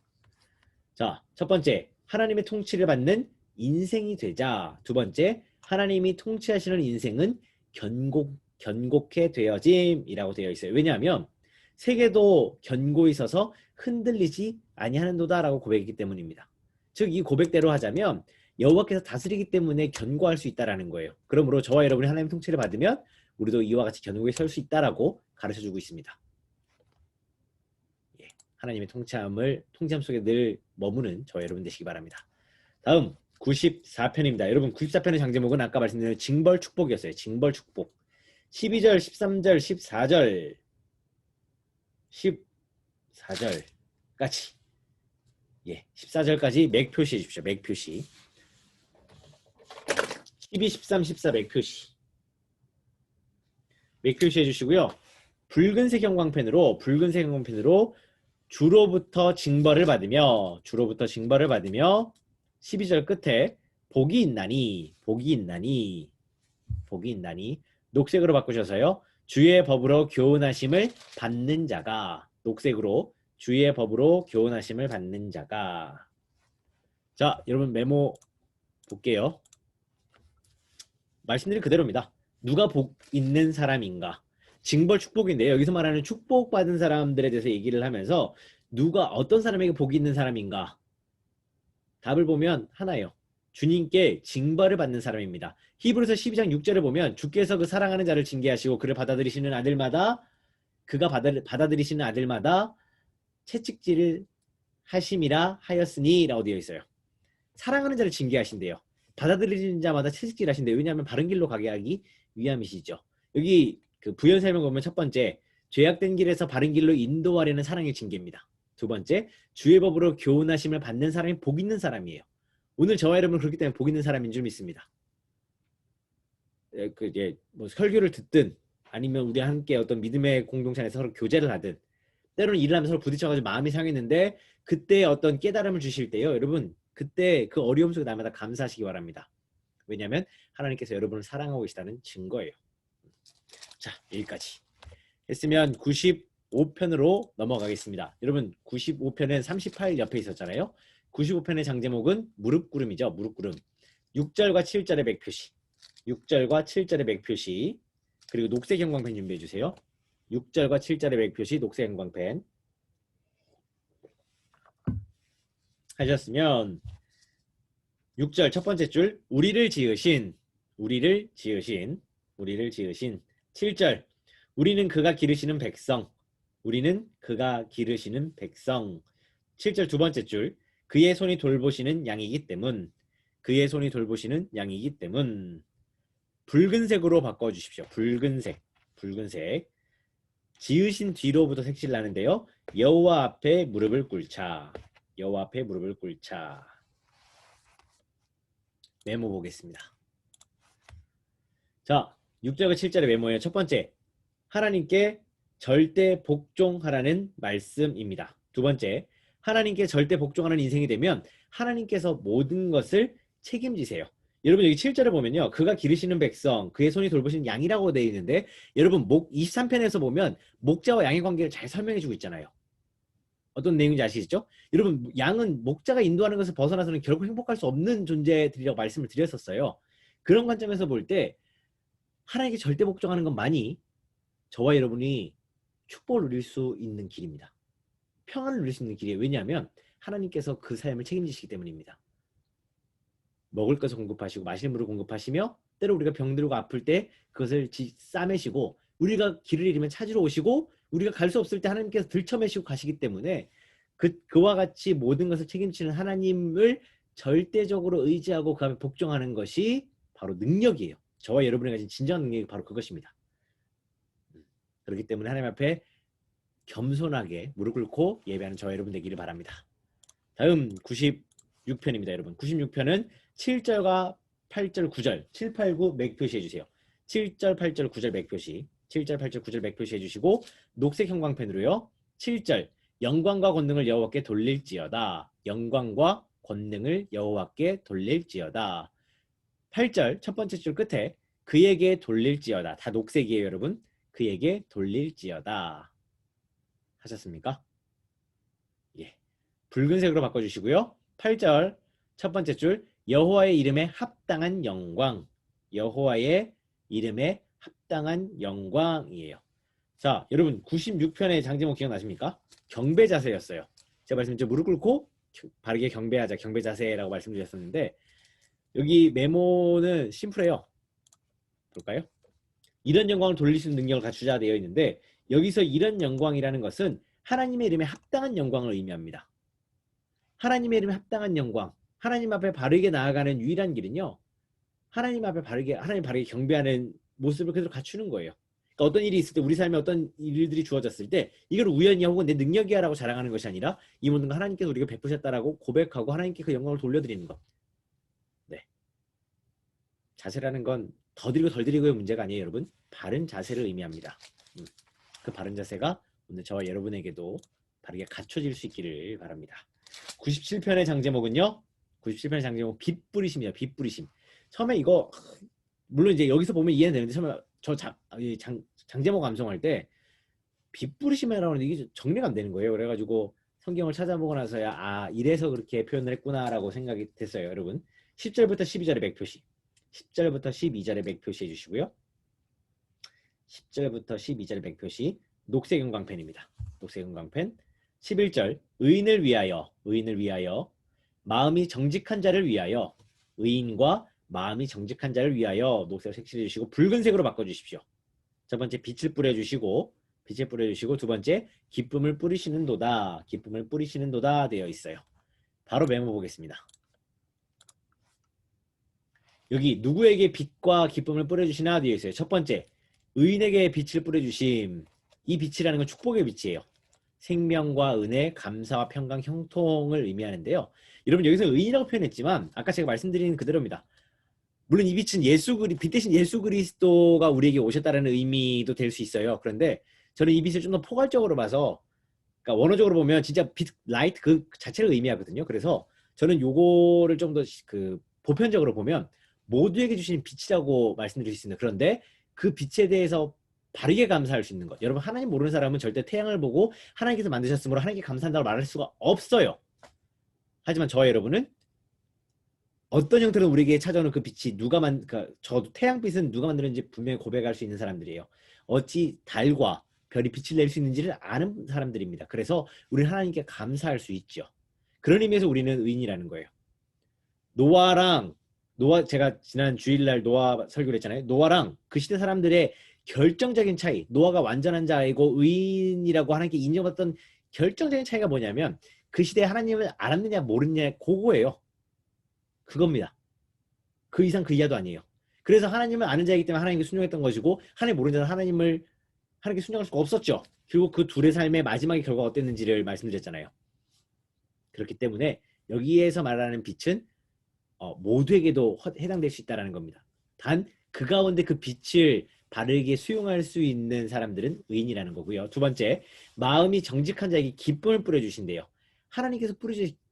자, 첫 번째, 하나님의 통치를 받는 인생이 되자. 두 번째, 하나님이 통치하시는 인생은 견고케 되어짐이라고 되어 있어요. 왜냐하면 세계도 견고히 서서 흔들리지 아니하는도다라고 고백했기 때문입니다. 즉, 이 고백대로 하자면 여호와께서 다스리기 때문에 견고할 수 있다라는 거예요. 그러므로 저와 여러분이 하나님의 통치를 받으면 우리도 이와 같이 견고히 설 수 있다라고 가르쳐주고 있습니다. 하나님의 통치함 속에 늘 머무는 저와 여러분 되시기 바랍니다. 다음 94편입니다. 여러분, 94편의 장제목은 아까 말씀드린 징벌 축복이었어요. 징벌 축복. 12절, 13절, 14절, 14절까지, 14절까지 맥 표시해 주십시오. 맥 표시. 12, 13, 14 맥 표시. 맥 표시해 주시고요. 붉은색 형광펜으로 주로부터 징벌을 받으며 12절 끝에 복이 있나니 녹색으로 바꾸셔서요. 주의 법으로 교훈하심을 받는 자가, 녹색으로 주의 법으로 교훈하심을 받는 자가. 자, 여러분 메모 볼게요. 말씀드린 그대로입니다. 누가 복 있는 사람인가? 징벌 축복인데요. 여기서 말하는 축복받은 사람들에 대해서 얘기를 하면서 누가 어떤 사람에게 복이 있는 사람인가? 답을 보면 하나예요. 주님께 징벌을 받는 사람입니다. 히브리서 12장 6절을 보면 주께서 그 사랑하는 자를 징계하시고 그를 받아들이시는 아들마다 채찍질을 하심이라 하였으니 라고 되어 있어요. 사랑하는 자를 징계하신대요. 받아들이는 자마다 채찍질 하신대요. 왜냐하면 바른 길로 가게 하기 위함이시죠. 여기 그 부연 설명 보면 첫 번째, 죄악된 길에서 바른 길로 인도하려는 사랑의 징계입니다. 두 번째, 주의 법으로 교훈하심을 받는 사람이 복 있는 사람이에요. 오늘 저와 여러분은 그렇기 때문에 복 있는 사람인 줄 믿습니다. 뭐 설교를 듣든 아니면 우리 함께 어떤 믿음의 공동체 안에서 서로 교제를 하든, 때로는 일을 하면서 서로 부딪혀가지고 마음이 상했는데 그때 어떤 깨달음을 주실 때요, 여러분 그때 그 어려움 속에 날마다 감사하시기 바랍니다. 왜냐하면 하나님께서 여러분을 사랑하고 계시다는 증거예요. 자, 여기까지 했으면 95편으로 넘어가겠습니다. 여러분, 95편은 38 옆에 있었잖아요. 95편의 장제목은 무릎구름이죠. 무릎구름. 6절과 7절의 맥표시, 6절과 7절의 맥표시, 그리고 녹색 형광펜 준비해 주세요. 6절과 7절의 맥표시, 녹색 형광펜 하셨으면 6절 첫 번째 줄, 우리를 지으신 7절, 우리는 그가 기르시는 백성, 7절 두 번째 줄, 그의 손이 돌보시는 양이기 때문, 붉은색으로 바꿔주십시오. 붉은색. 지으신 뒤로부터 색칠 나는데요. 여호와 앞에 무릎을 꿇자. 메모 보겠습니다. 자, 6절과 7절의 메모예요. 첫 번째, 하나님께 절대 복종하라는 말씀입니다. 두 번째, 하나님께 절대 복종하는 인생이 되면 하나님께서 모든 것을 책임지세요. 여러분, 여기 7절을 보면요, 그가 기르시는 백성, 그의 손이 돌보시는 양이라고 되어 있는데, 여러분 23편에서 보면 목자와 양의 관계를 잘 설명해 주고 있잖아요. 어떤 내용인지 아시죠? 여러분, 양은 목자가 인도하는 것을 벗어나서는 결국 행복할 수 없는 존재들이라고 말씀을 드렸었어요. 그런 관점에서 볼 때 하나님께 절대 복종하는 건 많이 저와 여러분이 축복을 누릴 수 있는 길입니다. 평안을 누릴 수 있는 길이에요. 왜냐하면 하나님께서 그 삶을 책임지시기 때문입니다. 먹을 것을 공급하시고 마시는 물을 공급하시며 때로 우리가 병들고 아플 때 그것을 싸매시고 우리가 길을 잃으면 찾으러 오시고 우리가 갈 수 없을 때 하나님께서 들쳐매시고 가시기 때문에 그와 같이 모든 것을 책임지는 하나님을 절대적으로 의지하고 그 앞에 복종하는 것이 바로 능력이에요. 저와 여러분이 가진 진정한 능력이 바로 그것입니다. 그렇기 때문에 하나님 앞에 겸손하게 무릎 꿇고 예배하는 저와 여러분 되기를 바랍니다. 다음 96편입니다. 여러분 96편은 7절과 8절 9절 7, 8, 9 맥표시 해주세요. 7절 8절 9절 맥표시 7절 8절 9절 맥표시 해주시고 녹색 형광펜으로요. 7절 영광과 권능을 여호와께 돌릴지어다. 영광과 권능을 여호와께 돌릴지어다. 8절 첫 번째 줄 끝에 그에게 돌릴지어다. 다 녹색이에요. 여러분. 그에게 돌릴지어다. 하셨습니까? 예. 붉은색으로 바꿔주시고요. 8절 첫 번째 줄 여호와의 이름에 합당한 영광. 여호와의 이름에 합당한 영광이에요. 자, 여러분 96편의 장제목 기억나십니까? 경배 자세였어요. 제가 말씀드렸죠. 무릎 꿇고 바르게 경배하자. 경배 자세라고 말씀드렸었는데 여기 메모는 심플해요. 볼까요? 이런 영광을 돌릴 수 있는 능력을 갖추자 되어 있는데 여기서 이런 영광이라는 것은 하나님의 이름에 합당한 영광을 의미합니다. 하나님의 이름에 합당한 영광, 하나님 앞에 바르게 나아가는 유일한 길은요. 하나님 앞에 하나님 바르게 경배하는 모습을 그대로 갖추는 거예요. 그러니까 어떤 일이 있을 때 우리 삶에 어떤 일들이 주어졌을 때 이걸 우연이야 혹은 내 능력이야라고 자랑하는 것이 아니라 이 모든 건 하나님께서 우리가 베푸셨다라고 고백하고 하나님께 그 영광을 돌려드리는 것. 네. 자세라는 건 더 드리고 덜 드리고의 문제가 아니에요, 여러분. 바른 자세를 의미합니다. 그 바른 자세가 오늘 저와 여러분에게도 바르게 갖춰질 수 있기를 바랍니다. 97편의 장제목은요. 97편의 장제목 빛 뿌리심이에요. 빛 뿌리심. 처음에 이거 물론 이제 여기서 보면 이해는 되는데 처음에 저 장제목 암송할 때 빛 뿌리심이라고 하는데 이게 정리가 안 되는 거예요. 그래가지고 성경을 찾아보고 나서야 아 이래서 그렇게 표현을 했구나라고 생각이 됐어요. 여러분 10절부터 12절의 맥표시 10절부터 12절의 맥표시 해주시고요. 10절부터 12절의 맥표시 녹색 형광펜입니다. 녹색 형광펜 11절 의인을 위하여 마음이 정직한 자를 위하여 의인과 마음이 정직한 자를 위하여 녹색을 색칠해 주시고 붉은색으로 바꿔주십시오. 첫 번째 빛을 뿌려주시고 두 번째 기쁨을 뿌리시는도다 되어 있어요. 바로 메모 보겠습니다. 여기 누구에게 빛과 기쁨을 뿌려주시나 되어 있어요. 첫 번째 의인에게 빛을 뿌려주심. 이 빛이라는 건 축복의 빛이에요. 생명과 은혜, 감사와 평강, 형통을 의미하는데요. 여러분 여기서 의인이라고 표현했지만 아까 제가 말씀드린 그대로입니다. 물론 이 빛은 빛 대신 예수 그리스도가 우리에게 오셨다는 의미도 될 수 있어요. 그런데 저는 이 빛을 좀 더 포괄적으로 봐서 그러니까 원어적으로 보면 진짜 빛, 라이트 그 자체를 의미하거든요. 그래서 저는 요거를 좀 더 그 보편적으로 보면 모두에게 주신 빛이라고 말씀드릴 수 있는 그런데 그 빛에 대해서 바르게 감사할 수 있는 것. 여러분 하나님 모르는 사람은 절대 태양을 보고 하나님께서 만드셨으므로 하나님께 감사한다고 말할 수가 없어요. 하지만 저와 여러분은 어떤 형태로 우리에게 찾아오는 그 빛이 그러니까 저도 태양빛은 누가 만들었는지 분명히 고백할 수 있는 사람들이에요. 어찌 달과 별이 빛을 낼 수 있는지를 아는 사람들입니다. 그래서 우리는 하나님께 감사할 수 있죠. 그런 의미에서 우리는 의인이라는 거예요. 제가 지난 주일날 노아 설교를 했잖아요. 노아랑 그 시대 사람들의 결정적인 차이, 노아가 완전한 자이고 의인이라고 하나님께 인정받던 결정적인 차이가 뭐냐면 그 시대에 하나님을 알았느냐 모르느냐 그거예요. 그겁니다. 그 이상 그 이하도 아니에요. 그래서 하나님을 아는 자이기 때문에 하나님께 순종했던 것이고 하나님 모르는 자는 하나님께 순종할 수가 없었죠. 그리고 그 둘의 삶의 마지막의 결과가 어땠는지를 말씀드렸잖아요. 그렇기 때문에 여기에서 말하는 빛은 모두에게도 해당될 수 있다는 겁니다. 단 그 가운데 그 빛을 바르게 수용할 수 있는 사람들은 의인이라는 거고요. 두 번째, 마음이 정직한 자에게 기쁨을 뿌려주신대요. 하나님께서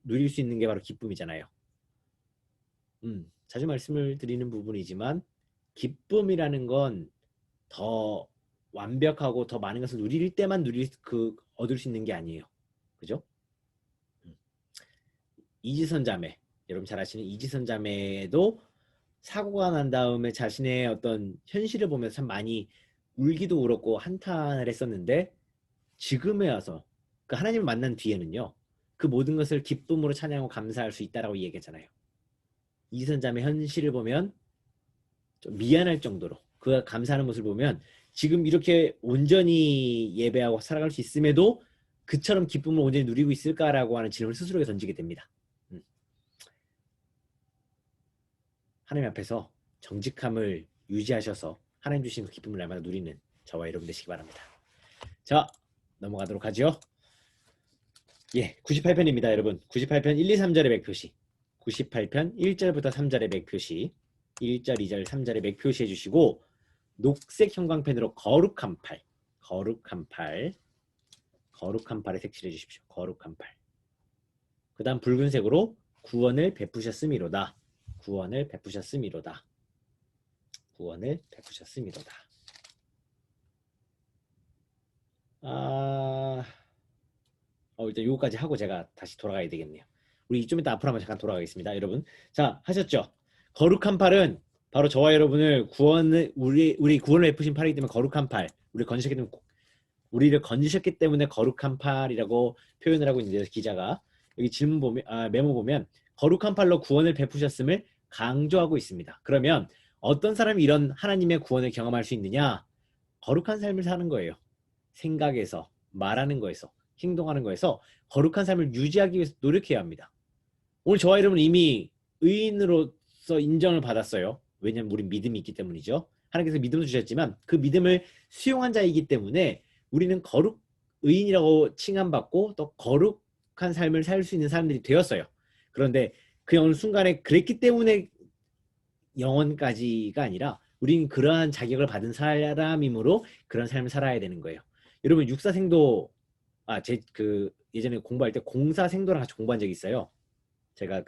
누릴 수 있는 게 바로 기쁨이잖아요. 자주 말씀을 드리는 부분이지만 기쁨이라는 건 더 완벽하고 더 많은 것을 누릴 때만 얻을 수 있는 게 아니에요. 그죠? 이지선 자매, 여러분 잘 아시는 이지선 자매도 사고가 난 다음에 자신의 어떤 현실을 보면서 참 많이 울기도 울었고 한탄을 했었는데 지금에 와서 그 하나님을 만난 뒤에는요. 그 모든 것을 기쁨으로 찬양하고 감사할 수 있다라고 얘기했잖아요. 이선자의 현실을 보면 좀 미안할 정도로 그 감사하는 모습을 보면 지금 이렇게 온전히 예배하고 살아갈 수 있음에도 그처럼 기쁨을 온전히 누리고 있을까라고 하는 질문을 스스로에게 던지게 됩니다. 하나님 앞에서 정직함을 유지하셔서 하나님 주신 그 기쁨을 날마다 누리는 저와 여러분 되시기 바랍니다. 자, 넘어가도록 하죠. 예, 98편입니다, 여러분. 98편 1, 2, 3절의 맥표시. 98편 1절부터 3절의 맥표시. 1절, 2절, 3절의 맥표시 해주시고 녹색 형광펜으로 거룩한 팔, 거룩한 팔, 거룩한 팔에 색칠해 주십시오. 거룩한 팔. 그 다음 붉은색으로 구원을 베푸셨음이로다. 구원을 베푸셨음이로다. 구원을 베푸셨음이로다. 일단 요거까지 하고 제가 다시 돌아가야 되겠네요. 우리 좀 이따 앞으로 한번 잠깐 돌아가겠습니다, 여러분. 자, 하셨죠? 거룩한 팔은 바로 저와 여러분을 우리 구원을 베푸신 팔이기 때문에 거룩한 팔, 우리를 건지셨기 때문에 거룩한 팔이라고 표현을 하고 있는데요. 기자가 여기 질문 보면 메모 보면 거룩한 팔로 구원을 베푸셨음을 강조하고 있습니다. 그러면 어떤 사람이 이런 하나님의 구원을 경험할 수 있느냐? 거룩한 삶을 사는 거예요. 생각에서, 말하는 거에서, 행동하는 거에서 거룩한 삶을 유지하기 위해서 노력해야 합니다. 오늘 저와 여러분은 이미 의인으로서 인정을 받았어요. 왜냐하면 우린 믿음이 있기 때문이죠. 하나님께서 믿음을 주셨지만 그 믿음을 수용한 자이기 때문에 우리는 의인이라고 칭함받고 또 거룩한 삶을 살 수 있는 사람들이 되었어요. 그런데 그 어느 순간에 그랬기 때문에 영원까지가 아니라 우리는 그러한 자격을 받은 사람이므로 그런 삶을 살아야 되는 거예요. 여러분 육사생도 예전에 공부할 때 공사생도랑 같이 공부한 적이 있어요. 제가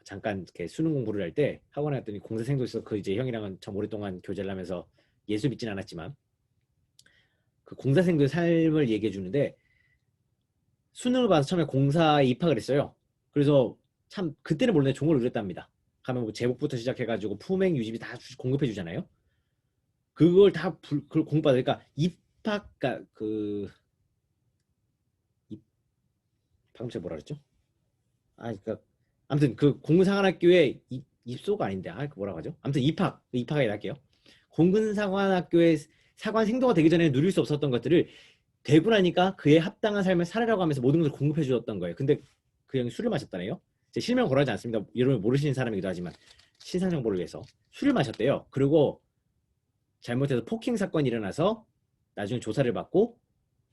잠깐 이렇게 수능 공부를 할 때 학원에 갔더니 공사생도 있어. 이제 형이랑은 참 오랫동안 교제를 하면서 예수 믿진 않았지만 그 공사생도의 삶을 얘기해 주는데 수능을 봐서 처음에 공사에 입학을 했어요. 그래서 참 그때는 몰래 종을 울렸답니다. 가면 뭐 제복부터 시작해가지고 품행 유지비 다 공급해 주잖아요. 그걸 다 그걸 공부받으니까 방금 제가 뭐라 그랬죠? 아무튼 그 공군상관학교에 입소가 아닌데 뭐라고 하죠? 아무튼 입학에 할게요. 공군상관학교에 사관 생도가 되기 전에 누릴 수 없었던 것들을 되고 나니까 그에 합당한 삶을 살아라고 하면서 모든 것을 공급해 주었던 거예요. 근데 그 형이 술을 마셨다네요. 제 실명 거론하지 않습니다. 여러분 모르시는 사람이기도 하지만 신상 정보를 위해서 술을 마셨대요. 그리고 잘못해서 폭행 사건이 일어나서 나중에 조사를 받고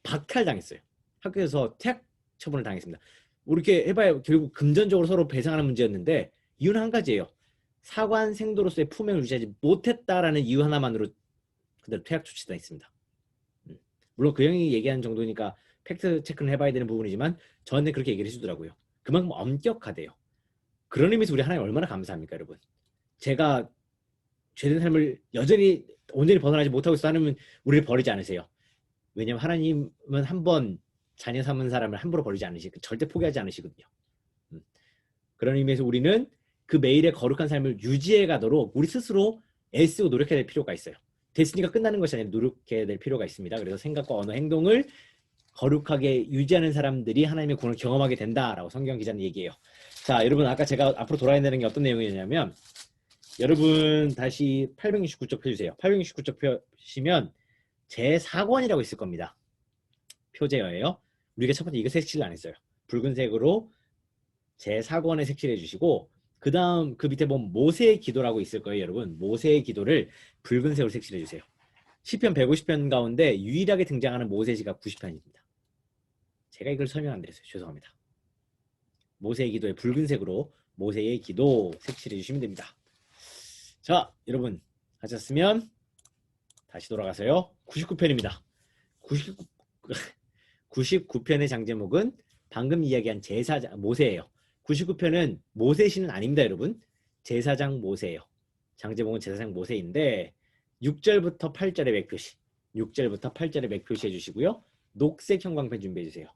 박탈당했어요. 학교에서 퇴학 처분을 당했습니다. 이렇게 해봐야 결국 금전적으로 서로 배상하는 문제였는데 이유는 한 가지예요. 사관 생도로서의 품행을 유지하지 못했다라는 이유 하나만으로 그대로 퇴학 조치당했습니다. 물론 그 형이 얘기하는 정도니까 팩트 체크는 해봐야 되는 부분이지만 저한테 그렇게 얘기를 해주더라고요. 그만큼 엄격하대요. 그런 의미에서 우리 하나님 얼마나 감사합니까, 여러분? 제가 죄된 삶을 여전히 온전히 벗어나지 못하고 있어 하면 우리를 버리지 않으세요. 왜냐하면 하나님은 한번 자녀 삼은 사람을 함부로 버리지 않으시고 절대 포기하지 않으시거든요. 그런 의미에서 우리는 그 매일의 거룩한 삶을 유지해 가도록 우리 스스로 애쓰고 노력해야 될 필요가 있어요. 됐으니까 끝나는 것이 아니라 노력해야 될 필요가 있습니다. 그래서 생각과 언어, 행동을 거룩하게 유지하는 사람들이 하나님의 구원을 경험하게 된다라고 성경 기자는 얘기해요. 자, 여러분 아까 제가 앞으로 돌아야 되는 게 어떤 내용이냐면 여러분 다시 869쪽 펴주세요. 869쪽 펴시면 제4권이라고 있을 겁니다. 표제어예요. 우리가 첫 번째 이거 색칠을 안 했어요. 붉은색으로 제4권에 색칠해 주시고 그 다음 그 밑에 보면 모세의 기도라고 있을 거예요. 여러분 모세의 기도를 붉은색으로 색칠해 주세요. 시편 150편 가운데 유일하게 등장하는 모세시가 90편입니다. 제가 이걸 설명 안 드렸어요. 죄송합니다. 모세의 기도에 붉은색으로 모세의 기도 색칠해 주시면 됩니다. 자, 여러분 하셨으면 다시 돌아가서요. 99편입니다. 99편의 장제목은 방금 이야기한 제사장 모세예요. 99편은 모세시는 아닙니다, 여러분. 제사장 모세예요. 장제목은 제사장 모세인데 6절부터 8절의 맥표시. 6절부터 8절의 맥표시 해주시고요. 녹색 형광펜 준비해 주세요.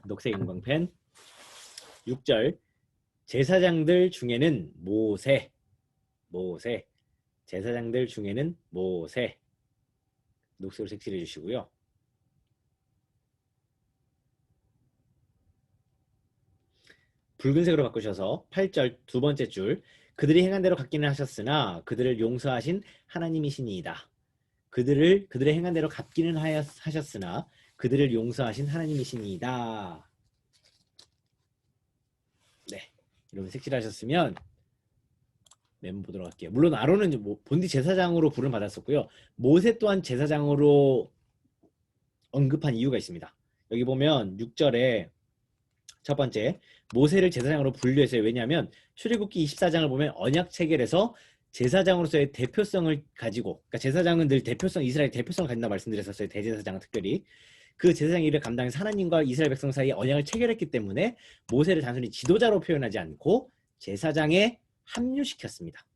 녹색 형광펜 6절 제사장들 중에는 모세 제사장들 중에는 모세. 녹색으로 색칠해 주시고요. 붉은색으로 바꾸셔서 8절 두 번째 줄. 그들이 행한 대로 갚기는 하셨으나 그들을 용서하신 하나님이시니이다. 그들의 행한 대로 갚기는 하셨으나 그들을 용서하신 하나님이시니이다. 네, 이러면 색칠하셨으면 멤버 보도록 할게요. 물론 아론은 본디 제사장으로 부름 받았었고요. 모세 또한 제사장으로 언급한 이유가 있습니다. 여기 보면 6절에 첫 번째, 모세를 제사장으로 분류했어요. 왜냐하면 출애굽기 24장을 보면 언약 체결에서 제사장으로서의 대표성을 가지고, 그러니까 제사장은 늘 이스라엘 대표성을 가진다 말씀드렸었어요. 대제사장은 특별히. 그 제사장 일을 감당해서 하나님과 이스라엘 백성 사이에 언약을 체결했기 때문에 모세를 단순히 지도자로 표현하지 않고 제사장에 합류시켰습니다.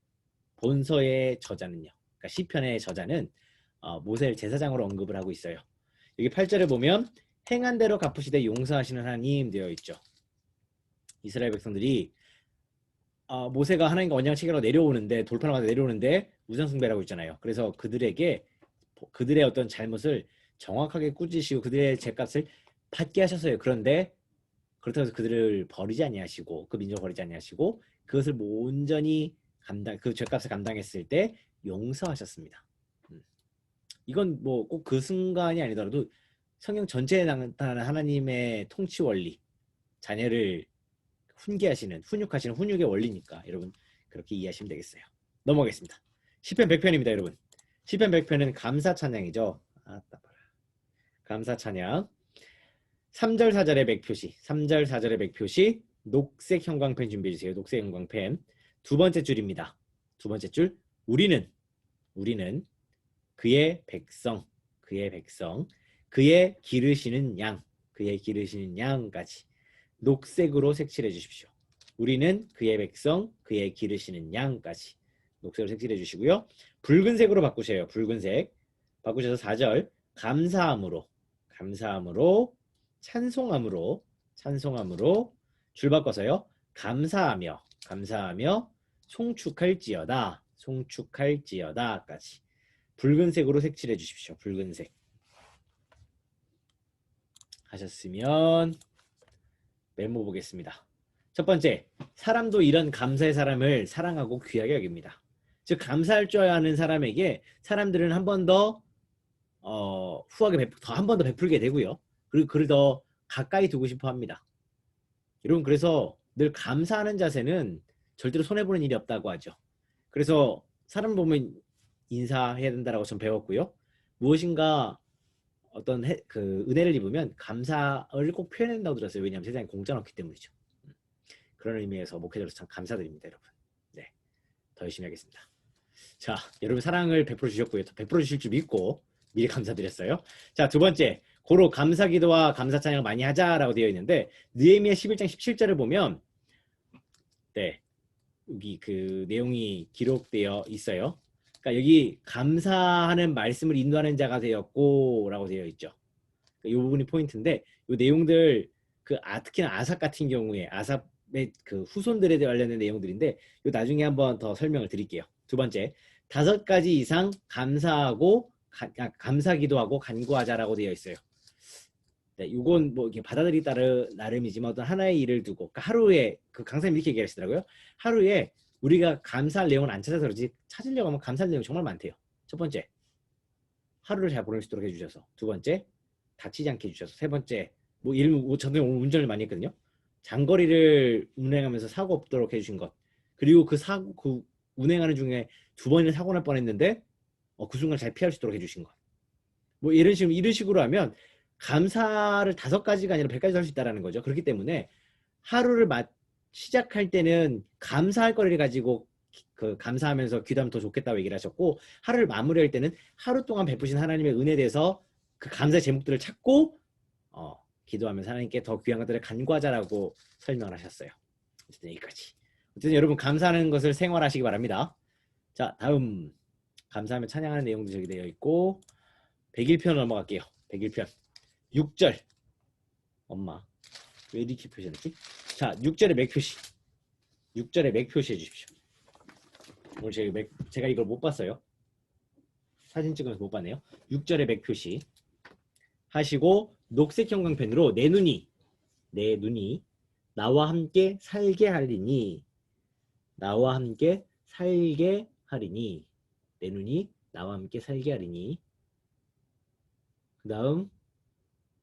본서의 저자는요. 그러니까 시편의 저자는 모세를 제사장으로 언급을 하고 있어요. 여기 8절에 보면 행한 대로 갚으시되 용서하시는 하나님 되어 있죠. 이스라엘 백성들이 모세가 하나님과 언약 체결하고 내려오는데 돌판을 맞아 내려오는데 우상숭배라고 있잖아요. 그래서 그들의 어떤 잘못을 정확하게 꾸짖으시고 그들의 죄값을 받게 하셨어요. 그런데 그렇다고 해서 그들을 버리지 아니하시고 그 민족을 버리지 아니하시고 그것을 온전히 그 죄값을 감당했을 때 용서하셨습니다. 이건 뭐 꼭 그 순간이 아니더라도 성경 전체에 나타나는 하나님의 통치 원리, 자녀를 훈육하시는 훈육의 원리니까 여러분 그렇게 이해하시면 되겠어요. 넘어가겠습니다. 시편 100편입니다, 여러분. 시편 100편은 감사 찬양이죠. 감사 찬양. 3절 4절의 맥표시. 3절 4절의 맥표시. 녹색 형광펜 준비해 주세요. 녹색 형광펜. 두 번째 줄입니다. 두 번째 줄. 우리는 그의 백성, 그의 기르시는 양까지 녹색으로 색칠해 주십시오. 우리는 그의 백성, 그의 기르시는 양까지 녹색으로 색칠해 주시고요. 붉은색으로 바꾸세요. 붉은색. 바꾸셔서 4절 감사함으로, 찬송함으로 줄 바꿔서요. 감사하며 송축할지어다까지 붉은색으로 색칠해 주십시오. 붉은색. 하셨으면 메모 보겠습니다. 첫 번째, 사람도 이런 감사의 사람을 사랑하고 귀하게 여깁니다. 즉 감사할 줄 아는 사람에게 사람들은 한 번 더 후하게 한 번 더 베풀게 되고요. 그리고 그를 더 가까이 두고 싶어 합니다. 여러분 그래서 늘 감사하는 자세는 절대로 손해보는 일이 없다고 하죠. 그래서 사람 보면 인사해야 된다라고 전 배웠고요. 무엇인가 어떤 그 은혜를 입으면 감사를 꼭 표현해야 된다고 들었어요. 왜냐하면 세상에 공짜는 없기 때문이죠. 그런 의미에서 목회자로서 참 감사드립니다, 여러분. 네, 더 열심히 하겠습니다. 자, 여러분 사랑을 베풀어 주셨고요. 더 베풀어 주실 줄 믿고 미리 감사드렸어요. 자, 두 번째, 고로 감사기도와 감사 찬양을 많이 하자라고 되어 있는데 느헤미야 11장 17절을 보면 네, 여기 그 내용이 기록되어 있어요. 그러니까 여기 감사하는 말씀을 인도하는 자가 되었고라고 되어 있죠. 이 부분이 포인트인데 이 내용들 특히나 아삽 같은 경우에 아삽의 그 후손들에 관련된 내용들인데 이 나중에 한번 더 설명을 드릴게요. 두 번째, 5가지 이상 감사하고 감사기도하고 간구하자라고 되어 있어요. 네, 이건 뭐 이렇게 받아들이 나름이지만 어떤 하나의 일을 두고 그러니까 하루에 그 강사님 이렇게 얘기하시더라고요. 하루에 우리가 감사할 내용을 안 찾아서 그러지 찾으려고 하면 감사할 내용이 정말 많대요. 첫 번째, 하루를 잘 보낼 수 있도록 해주셔서. 두 번째, 다치지 않게 해주셔서. 세 번째, 저도 오늘 운전을 많이 했거든요. 장거리를 운행하면서 사고 없도록 해주신 것. 그리고 그 운행하는 중에 2번이나 사고 날 뻔했는데 그 순간 잘 피할 수 있도록 해주신 것. 뭐 이런 식으로 하면 감사를 5가지가 아니라 100가지도 할 수 있다는 거죠. 그렇기 때문에 하루를 시작할 때는 감사할 거리를 가지고 감사하면서 기도하면 더 좋겠다고 얘기를 하셨고 하루를 마무리할 때는 하루 동안 베푸신 하나님의 은혜에 대해서 그 감사의 제목들을 찾고 기도하면서 하나님께 더 귀한 것들을 간구하자라고 설명을 하셨어요. 어쨌든 여기까지. 어쨌든 여러분 감사하는 것을 생활하시기 바랍니다. 자, 다음 감사하며 찬양하는 내용도 저기 되어 있고 101편 넘어갈게요. 101편 6절 엄마 왜 이렇게 표시했지? 자, 6절에 맥표시. 6절에 맥표시 해주십시오. 오늘 제가 이걸 못 봤어요. 사진 찍으면서 못 봤네요. 6절에 맥 표시 하시고 녹색 형광펜으로 내 눈이 나와 함께 살게 하리니 나와 함께 살게 하리니 내 눈이 나와 함께 살게 하리니 그 다음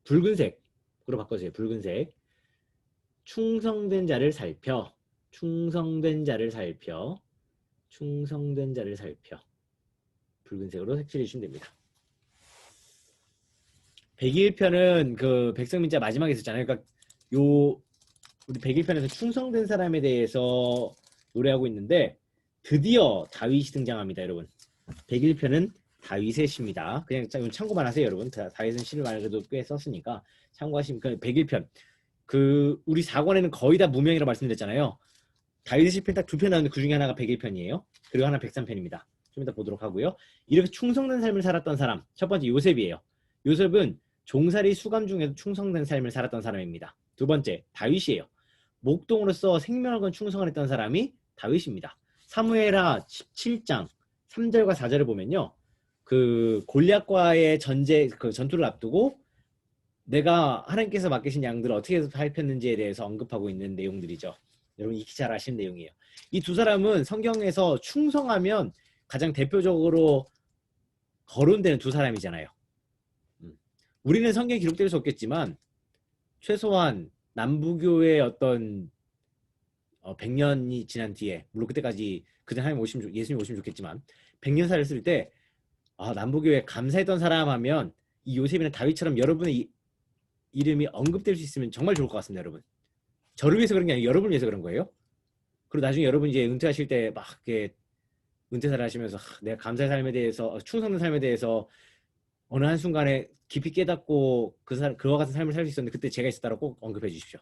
붉은색으로 바꿔주세요. 붉은색 충성된 자를 살펴 충성된 자를 살펴 충성된 자를 살펴 붉은색으로 색칠해 주시면 됩니다. 101편은 그 백성민자 마지막에 있었잖아요. 그러니까 우리 101편에서 충성된 사람에 대해서 노래하고 있는데 드디어 다윗이 등장합니다, 여러분. 101편은 다윗의 시입니다. 그냥 참고만 하세요, 여러분. 다윗은 시를 말해도 꽤 썼으니까 참고하시면 101편. 우리 4권에는 거의 다 무명이라고 말씀드렸잖아요. 다윗의 시편 딱 2편 나오는데 그 중에 하나가 101편이에요. 그리고 하나 103편입니다. 좀 이따 보도록 하고요. 이렇게 충성된 삶을 살았던 사람, 첫 번째 요셉이에요. 요셉은 종살이 수감 중에도 충성된 삶을 살았던 사람입니다. 두 번째 다윗이에요. 목동으로서 생명을 건 충성을 했던 사람이 다윗입니다. 사무엘하 17장 3절과 4절을 보면요. 그 골리앗과의 전투를 앞두고 내가 하나님께서 맡기신 양들을 어떻게 살폈는지에 대해서 언급하고 있는 내용들이죠. 여러분 익히 잘 아시는 내용이에요. 이 두 사람은 성경에서 충성하면 가장 대표적으로 거론되는 두 사람이잖아요. 우리는 성경에 기록될 수 없겠지만 최소한 남부교의 어떤 100년이 지난 뒤에 물론 그때까지 하나님 예수님 오시면 좋겠지만 100년 살을 쓸 때 남부교회 감사했던 사람 하면 이 요셉이나 다윗처럼 여러분의 이름이 언급될 수 있으면 정말 좋을 것 같습니다, 여러분. 저를 위해서 그런 게 아니고 여러분을 위해서 그런 거예요. 그리고 나중에 여러분 이제 은퇴하실 때 막 이렇게 은퇴사를 하시면서 내가 감사의 삶에 대해서 충성된 삶에 대해서 어느 한순간에 깊이 깨닫고 그와 같은 삶을 살 수 있었는데 그때 제가 있었다고 꼭 언급해 주십시오.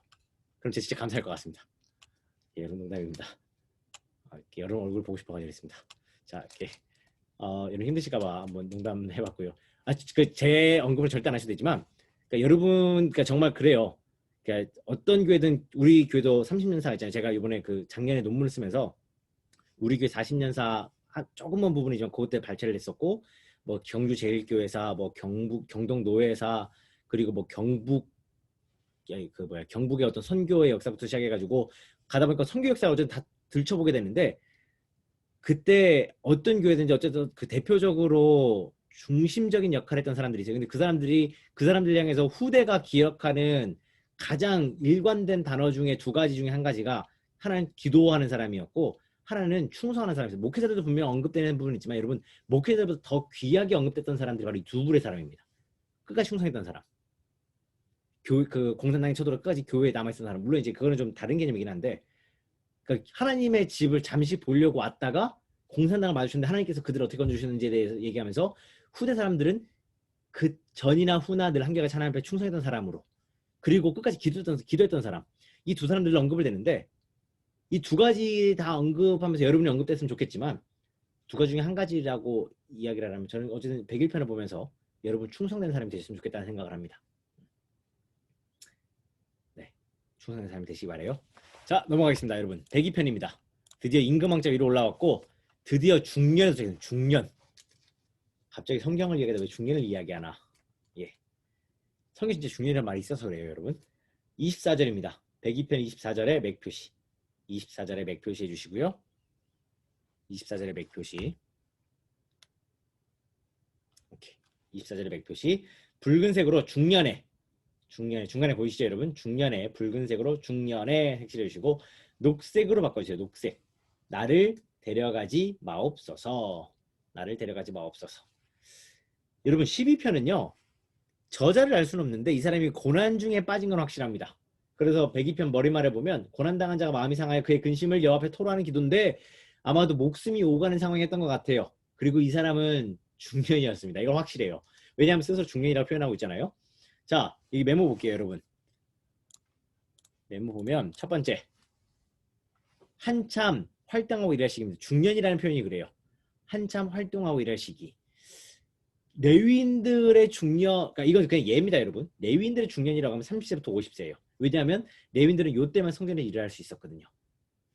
그럼 제가 진짜 감사할 것 같습니다. 예, 여러분 농담입니다. 이렇게 여러분 얼굴 보고 싶어가지고 했습니다. 자, 이렇게 여러분 힘드실까봐 한번 농담해봤고요. 제 언급을 절대 안 하셔도 되지만 그러니까 여러분 그러니까 정말 그래요. 그러니까 어떤 교회든 우리 교회도 30년사 있잖아요. 제가 이번에 작년에 논문을 쓰면서 우리 교회 40년사 조금만 부분이지만 그때 발췌를 했었고 뭐 경주 제일교회사, 뭐 경동 노회사 그리고 뭐 경북의 어떤 선교의 역사부터 시작해가지고 가다 보니까 선교 역사를 어쨌든 다 들춰보게 되는데 그때 어떤 교회든지 어쨌든 그 대표적으로 중심적인 역할을 했던 사람들이 있어요. 근데 그 사람들 향해서 후대가 기억하는 가장 일관된 단어 중에 두 가지 중에 한 가지가 하나는 기도하는 사람이었고 하나는 충성하는 사람이었어요. 목회자들도 분명 언급되는 부분이 있지만 여러분 목회자보다 더 귀하게 언급됐던 사람들이 바로 이 두 부류의 사람입니다. 끝까지 충성했던 사람. 공산당이 쳐들어 끝까지 교회에 남아있던 사람. 물론 이제 그거는 좀 다른 개념이긴 한데 그러니까 하나님의 집을 잠시 보려고 왔다가 공산당을 마주쳤는데 하나님께서 그들을 어떻게 건져주시는지에 대해서 얘기하면서 후대 사람들은 그 전이나 후나 늘 한결같이 하나님 앞에 충성했던 사람으로 그리고 끝까지 기도했던 사람 이 두 사람들을 언급을 되는데 이 두 가지 다 언급하면서 여러분이 언급됐으면 좋겠지만 두 가지 중에 한 가지라고 이야기를 하면 저는 어쨌든 101편을 보면서 여러분 충성된 사람이 되셨으면 좋겠다는 생각을 합니다. 네, 충성된 사람이 되시기 바라요. 자, 넘어가겠습니다, 여러분. 102편입니다. 드디어 임금왕자 위로 올라왔고 드디어 중년에 도착했습니다. 중년. 갑자기 성경을 이야기하다 왜 중년을 이야기하나? 예, 성경 진짜 중년이라는 말이 있어서 그래요, 여러분. 24절입니다. 102편 24절에 맥표시. 24절에 맥표시 해주시고요. 24절에 맥표시. 오케이. 24절에 맥표시. 붉은색으로 중년에 보이시죠, 여러분? 중년에 붉은색으로 중년에 색칠해 주시고 녹색으로 바꿔주세요. 녹색. 나를 데려가지 마옵소서. 나를 데려가지 마옵소서. 여러분 12편은요. 저자를 알 수는 없는데 이 사람이 고난 중에 빠진 건 확실합니다. 그래서 102편 머리말에 보면 고난당한 자가 마음이 상하여 그의 근심을 여호와 앞에 토로하는 기도인데 아마도 목숨이 오가는 상황이었던 것 같아요. 그리고 이 사람은 중년이었습니다. 이건 확실해요. 왜냐하면 스스로 중년이라고 표현하고 있잖아요. 자, 이 메모 볼게요, 여러분. 메모 보면 첫 번째 한참 활동하고 일할 시기입니다. 중년이라는 표현이 그래요. 한참 활동하고 일할 시기. 레위인들의 중년, 그러니까 이건 그냥 예입니다, 여러분. 레위인들의 중년이라고 하면 30세부터 50세예요. 왜냐하면 레위인들은 이때만 성전에 일을 할 수 있었거든요.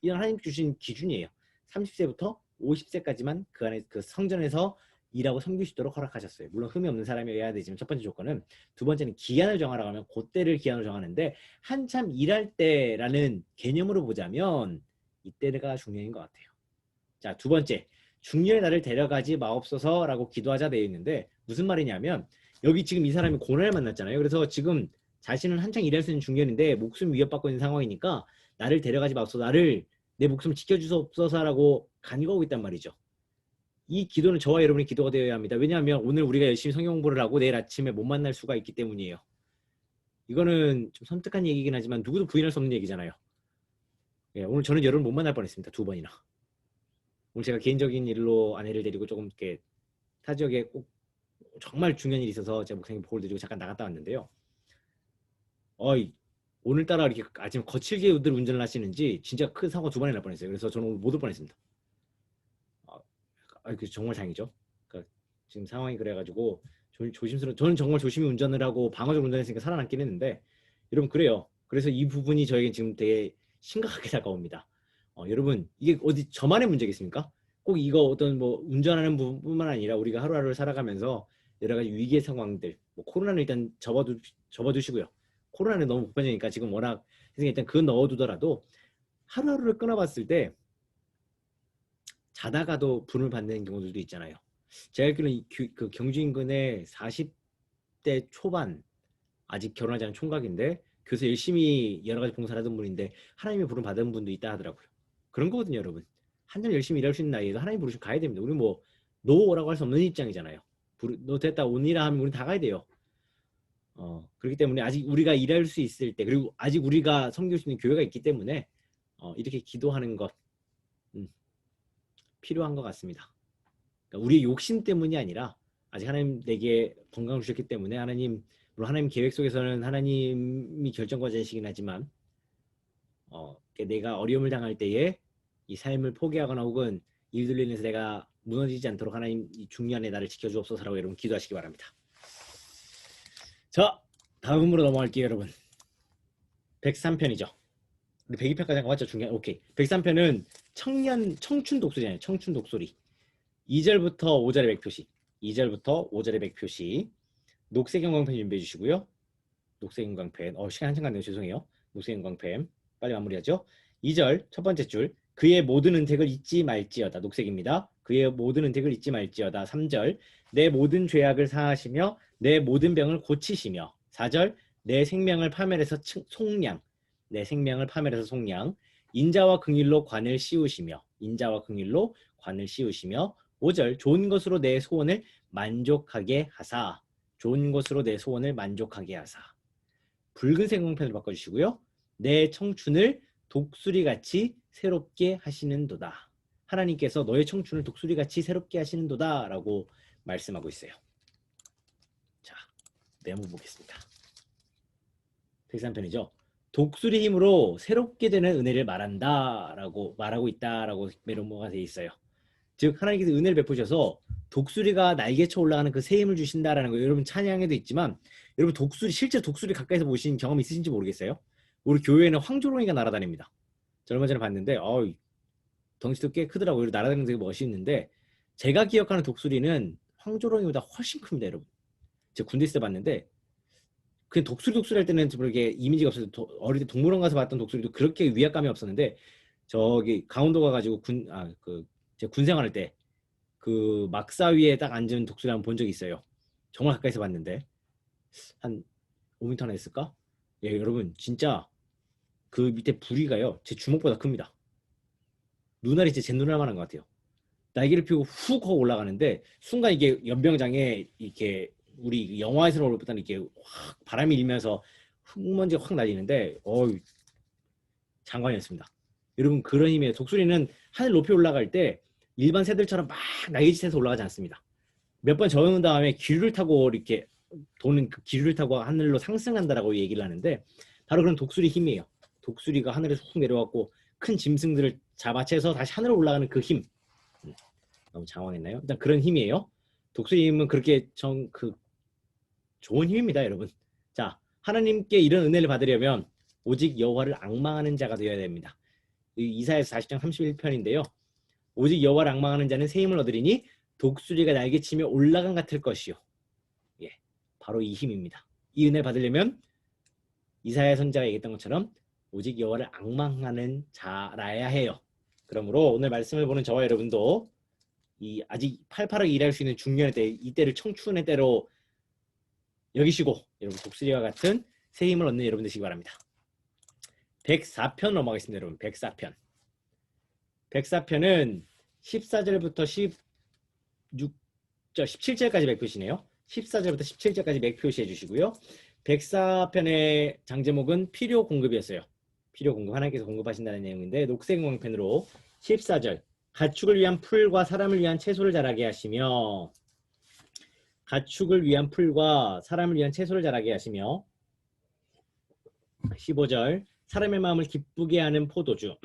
이건 하나님 주신 기준이에요. 30세부터 50세까지만 그 안에 그 성전에서 일하고 섬기시도록 허락하셨어요. 물론 흠이 없는 사람이어야 되지만 첫 번째 조건은, 두 번째는 기한을 정하라고 하면 그때를 기한으로 정하는데, 한참 일할 때라는 개념으로 보자면 이때가 중년인 것 같아요. 자, 두 번째, 중년의 나를 데려가지 마옵소서라고 기도하자 되어 있는데, 무슨 말이냐면 여기 지금 이 사람이 고난을 만났잖아요. 그래서 지금 자신은 한창 일할 수 있는 중년인데 목숨 위협받고 있는 상황이니까 나를 데려가지 마옵소서, 나를 내 목숨 지켜주옵소서라고 간구하고 있단 말이죠. 이 기도는 저와 여러분의 기도가 되어야 합니다. 왜냐하면 오늘 우리가 열심히 성경 공부를 하고 내일 아침에 못 만날 수가 있기 때문이에요. 이거는 좀 섬뜩한 얘기긴 하지만 누구도 부인할 수 없는 얘기잖아요. 예, 오늘 저는 여러분 못 만날 뻔했습니다. 2번이나. 오늘 제가 개인적인 일로 아내를 데리고 조금 이렇게 타 지역에 꼭 정말 중요한 일이 있어서 제가 목사님 보고를 드리고 잠깐 나갔다 왔는데요. 오늘따라 이렇게 아침 거칠게들 운전을 하시는지 진짜 큰 사고 2번이나 날 뻔했어요. 그래서 저는 오늘 못 올 뻔했습니다. 정말 다행이죠. 그러니까 지금 상황이 그래가지고 조심스러워. 저는 정말 조심히 운전을 하고 방어적으로 운전했으니까 살아남긴 했는데, 여러분 그래요. 그래서 이 부분이 저에게 지금 되게 심각하게 다가옵니다. 여러분 이게 어디 저만의 문제겠습니까? 꼭 이거 어떤 뭐 운전하는 부분만 아니라 우리가 하루하루를 살아가면서 여러 가지 위기의 상황들, 뭐 코로나는 일단 접어두시고요. 코로나는 너무 복잡하니까 지금 워낙 일단 그건 넣어두더라도 하루하루를 끊어봤을 때 자다가도 분을 받는 경우들도 있잖아요. 제가 알기로는 그 경주 인근의 40대 초반, 아직 결혼하지 않은 총각인데 교회에서 열심히 여러 가지 봉사를 하던 분인데 하나님의 부름 받은 분도 있다 하더라고요. 그런 거거든요, 여러분. 한참 열심히 일할 수 있는 나이에도 하나님 부르시면 가야 됩니다. 우리 뭐 노라고 할 수 없는 입장이잖아요. 너 됐다 온이라 하면 우리 다 가야 돼요. 그렇기 때문에 아직 우리가 일할 수 있을 때, 그리고 아직 우리가 섬길 수 있는 교회가 있기 때문에 이렇게 기도하는 것 필요한 것 같습니다. 그러니까 우리의 욕심 때문이 아니라 아직 하나님 내게 건강을 주셨기 때문에, 하나님 물론 하나님 계획 속에서는 하나님이 결정권자이시긴 하지만 내가 어려움을 당할 때에 이 삶을 포기하거나 혹은 일들로 인해서 내가 무너지지 않도록 하나님 이 중년에 나를 지켜주옵소서라고 여러분 기도하시기 바랍니다. 자, 다음으로 넘어갈게요, 여러분. 103편이죠. 우리 102편까지 맞죠? 중요한. 오케이. 103편은 청춘 독소리잖아요. 청춘 독소리. 2절부터 5절의 백표시. 2절부터 5절의 백표시. 녹색 형광펜 준비해 주시고요. 녹색 형광펜. 시간 한참 갔네요. 죄송해요. 녹색 형광펜. 빨리 마무리하죠. 2절 첫 번째 줄. 그의 모든 은택을 잊지 말지어다. 녹색입니다. 그의 모든 은택을 잊지 말지어다. 3절. 내 모든 죄악을 사하시며 내 모든 병을 고치시며. 4절. 내 생명을 파멸해서 속량. 내 생명을 파멸해서 속량. 인자와 긍휼로 관을 씌우시며. 인자와 긍휼로 관을 씌우시며. 5절. 좋은 것으로 내 소원을 만족하게 하사. 좋은 것으로 내 소원을 만족하게 하사. 붉은색 형광펜으로 바꿔주시고요. 내 청춘을 독수리같이 새롭게 하시는도다. 하나님께서 너의 청춘을 독수리같이 새롭게 하시는도다 라고 말씀하고 있어요. 자, 메모 보겠습니다. 103편이죠. 독수리 힘으로 새롭게 되는 은혜를 말한다 라고 말하고 있다 라고 메모가 되어 있어요. 즉 하나님께서 은혜를 베푸셔서 독수리가 날개쳐 올라가는 그 새 힘을 주신다라는 거, 여러분 찬양에도 있지만, 여러분 실제 독수리 가까이서 보신 경험 있으신지 모르겠어요. 우리 교회에는 황조롱이가 날아다닙니다. 저 얼마 전에 봤는데 덩치도 꽤 크더라고요. 날아다니는 게 되게 멋있는데, 제가 기억하는 독수리는 황조롱이보다 훨씬 큽니다, 여러분. 제가 군대 있을 때 봤는데 그냥 독수리 할 때는 모르게 이미지가 없어서 어릴 때 동물원 가서 봤던 독수리도 그렇게 위압감이 없었는데, 저기 강원도 가가지고 제가 군 생활할 때 그 막사 위에 딱 앉은 독수리 한번 본 적이 있어요. 정말 가까이서 봤는데 한 5m나 했을까? 예, 여러분 진짜 그 밑에 부리가요 제 주먹보다 큽니다. 눈알이 진짜 제 눈알만한 것 같아요. 날개를 펴고 훅 하고 올라가는데 순간 이게 연병장에 이렇게 우리 영화에서 올 때는 이렇게 확 바람이 일면서 흙먼지가 확 날리는데 장관이었습니다. 여러분 그런 힘이에요. 독수리는 하늘 높이 올라갈 때 일반 새들처럼 막 날개짓해서 올라가지 않습니다. 몇 번 저은 다음에 기류를 타고 이렇게 도는 그 기류를 타고 하늘로 상승한다라고 얘기를 하는데, 바로 그런 독수리 힘이에요. 독수리가 하늘에서 훅 내려왔고 큰 짐승들을 잡아채서 다시 하늘로 올라가는 그 힘. 너무 장황했나요? 일단 그런 힘이에요. 독수리 힘은 그렇게 좋은 힘입니다, 여러분. 자, 하나님께 이런 은혜를 받으려면 오직 여호와를 앙망하는 자가 되어야 됩니다. 이사야서 40장 31편인데요. 오직 여호와를 앙망하는 자는 새 힘을 얻으리니 독수리가 날개치며 올라간 같을 것이요. 예, 바로 이 힘입니다. 이 은혜를 받으려면 이사야 선지자가 얘기했던 것처럼 오직 여호와를 앙망하는 자라야 해요. 그러므로 오늘 말씀을 보는 저와 여러분도 이 아직 팔팔하게 일할 수 있는 중년의 때, 이때를 청춘의 때로 여기시고 여러분 독수리와 같은 새 힘을 얻는 여러분 되시기 바랍니다. 104편 넘어가겠습니다. 여러분 104편. 104편은 14절부터 17절까지 맥표시네요. 14절부터 17절까지 맥표시해 주시고요. 104편의 장제목은 필요 공급이었어요. 필요 공급, 하나님께서 공급하신다는 내용인데 녹색 왕펜으로 14절 가축을 위한 풀과 사람을 위한 채소를 자라게 하시며 가축을 위한 풀과 사람을 위한 채소를 자라게 하시며 15절 사람의 마음을 기쁘게 하는 포도주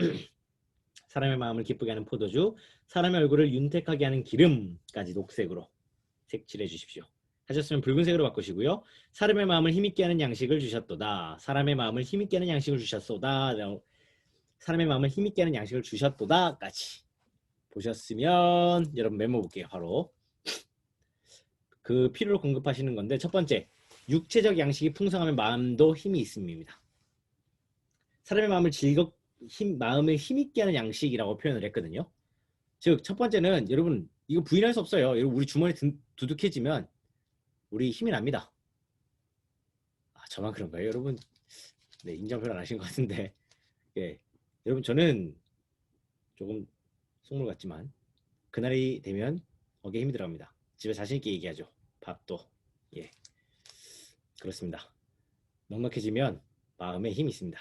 사람의 마음을 기쁘게 하는 포도주 사람의 얼굴을 윤택하게 하는 기름까지 녹색으로 색칠해 주십시오. 하셨으면 붉은색으로 바꾸시고요. 사람의 마음을 힘있게 하는 양식을 주셨도다. 사람의 마음을 힘있게 하는 양식을 주셨소다. 사람의 마음을 힘있게 하는 양식을 주셨도다까지 보셨으면 여러분 메모 볼게요. 바로 그 필요를 공급하시는 건데 첫 번째 육체적 양식이 풍성하면 마음도 힘이 있음입니다. 사람의 마음을 마음을 힘있게 하는 양식이라고 표현을 했거든요. 즉 첫 번째는 여러분 이거 부인할 수 없어요. 여러분 우리 주머니 두둑해지면 우리 힘이 납니다. 저만 그런 거예요, 여러분? 네, 인정 별로 안 하신 것 같은데, 예, 여러분 저는 조금 속물 같지만 그날이 되면 어깨에 힘이 들어갑니다. 집에 자신 있게 얘기하죠. 밥도, 예, 그렇습니다. 넉넉해지면 마음에 힘이 있습니다.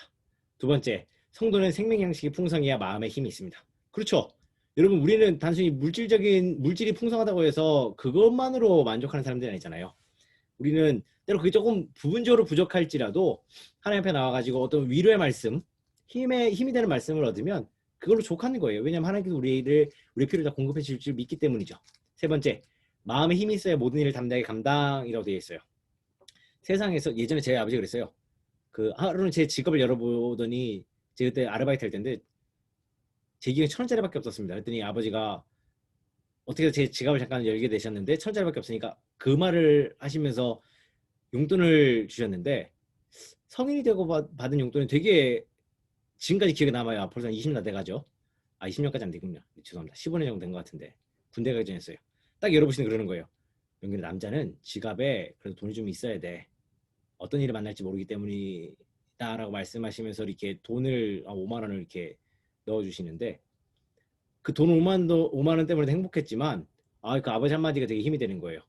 두 번째, 성도는 생명 양식이 풍성해야 마음에 힘이 있습니다. 그렇죠. 여러분 우리는 단순히 물질이 풍성하다고 해서 그것만으로 만족하는 사람들이 아니잖아요. 우리는 때로 그게 조금 부분적으로 부족할지라도 하나님 앞에 나와가지고 어떤 위로의 말씀, 힘이 되는 말씀을 얻으면 그걸로 족하는 거예요. 왜냐하면 하나님께서 우리의 필요를 다 공급해 주실 줄 믿기 때문이죠. 세 번째, 마음에 힘이 있어야 모든 일을 담대하게 감당이라고 되어 있어요. 세상에서 예전에 제 아버지가 그랬어요. 하루는 제 지갑을 열어보더니 제가 그때 아르바이트 할 때인데 제 기억에 1,000원짜리밖에 없었습니다. 그랬더니 아버지가 어떻게 제 지갑을 잠깐 열게 되셨는데 1,000원짜리밖에 없으니까 그 말을 하시면서 용돈을 주셨는데 성인이 되고 받은 용돈이 되게 지금까지 기억에 남아요. 벌써 20년 돼가죠. 20년까지 안 되군요. 죄송합니다. 15년 정도 된 것 같은데 군대 가기 전이었어요. 딱 열어보시면 그러는 거예요. 명균이 남자는 지갑에 그래도 돈이 좀 있어야 돼. 어떤 일을 만날지 모르기 때문이다라고 말씀하시면서 이렇게 돈을 5만 원을 이렇게 넣어주시는데 그 돈 5만 원 때문에 행복했지만 그 아버지 한마디가 되게 힘이 되는 거예요.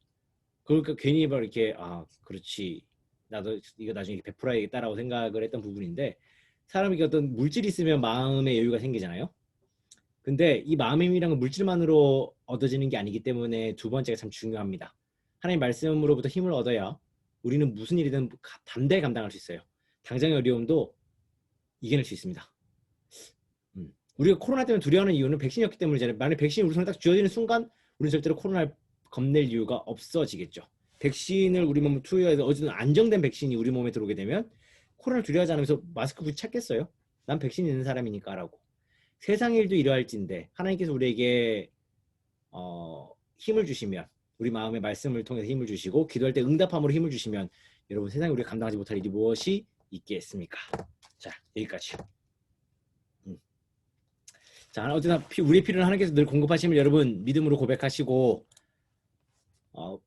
그러니까 괜히 이렇게 그렇지 나도 이거 나중에 베풀어야겠다라고 생각을 했던 부분인데 사람이 어떤 물질이 있으면 마음의 여유가 생기잖아요. 근데 이 마음의 힘이란 건 물질만으로 얻어지는 게 아니기 때문에 두 번째가 참 중요합니다. 하나님 말씀으로부터 힘을 얻어야 우리는 무슨 일이든 담대히 감당할 수 있어요. 당장의 어려움도 이겨낼 수 있습니다. 우리가 코로나 때문에 두려워하는 이유는 백신이었기 때문이잖아요. 만약 백신이 우리 손에 딱 쥐어지는 순간 우리는 절대로 코로나를 겁낼 이유가 없어지겠죠. 백신을 우리 몸에 투여해서 어쨌든 안정된 백신이 우리 몸에 들어오게 되면 코로나를 두려워하지 않으면서 마스크 굳이 찾겠어요? 난 백신 있는 사람이니까 라고. 세상 일도 이러할진데 하나님께서 우리에게 힘을 주시면 우리 마음의 말씀을 통해서 힘을 주시고 기도할 때 응답함으로 힘을 주시면 여러분 세상에 우리가 감당하지 못할 일이 무엇이 있겠습니까? 자, 여기까지. 자, 어쨌든 우리의 필요는 하나님께서 늘 공급하심을 여러분 믿음으로 고백하시고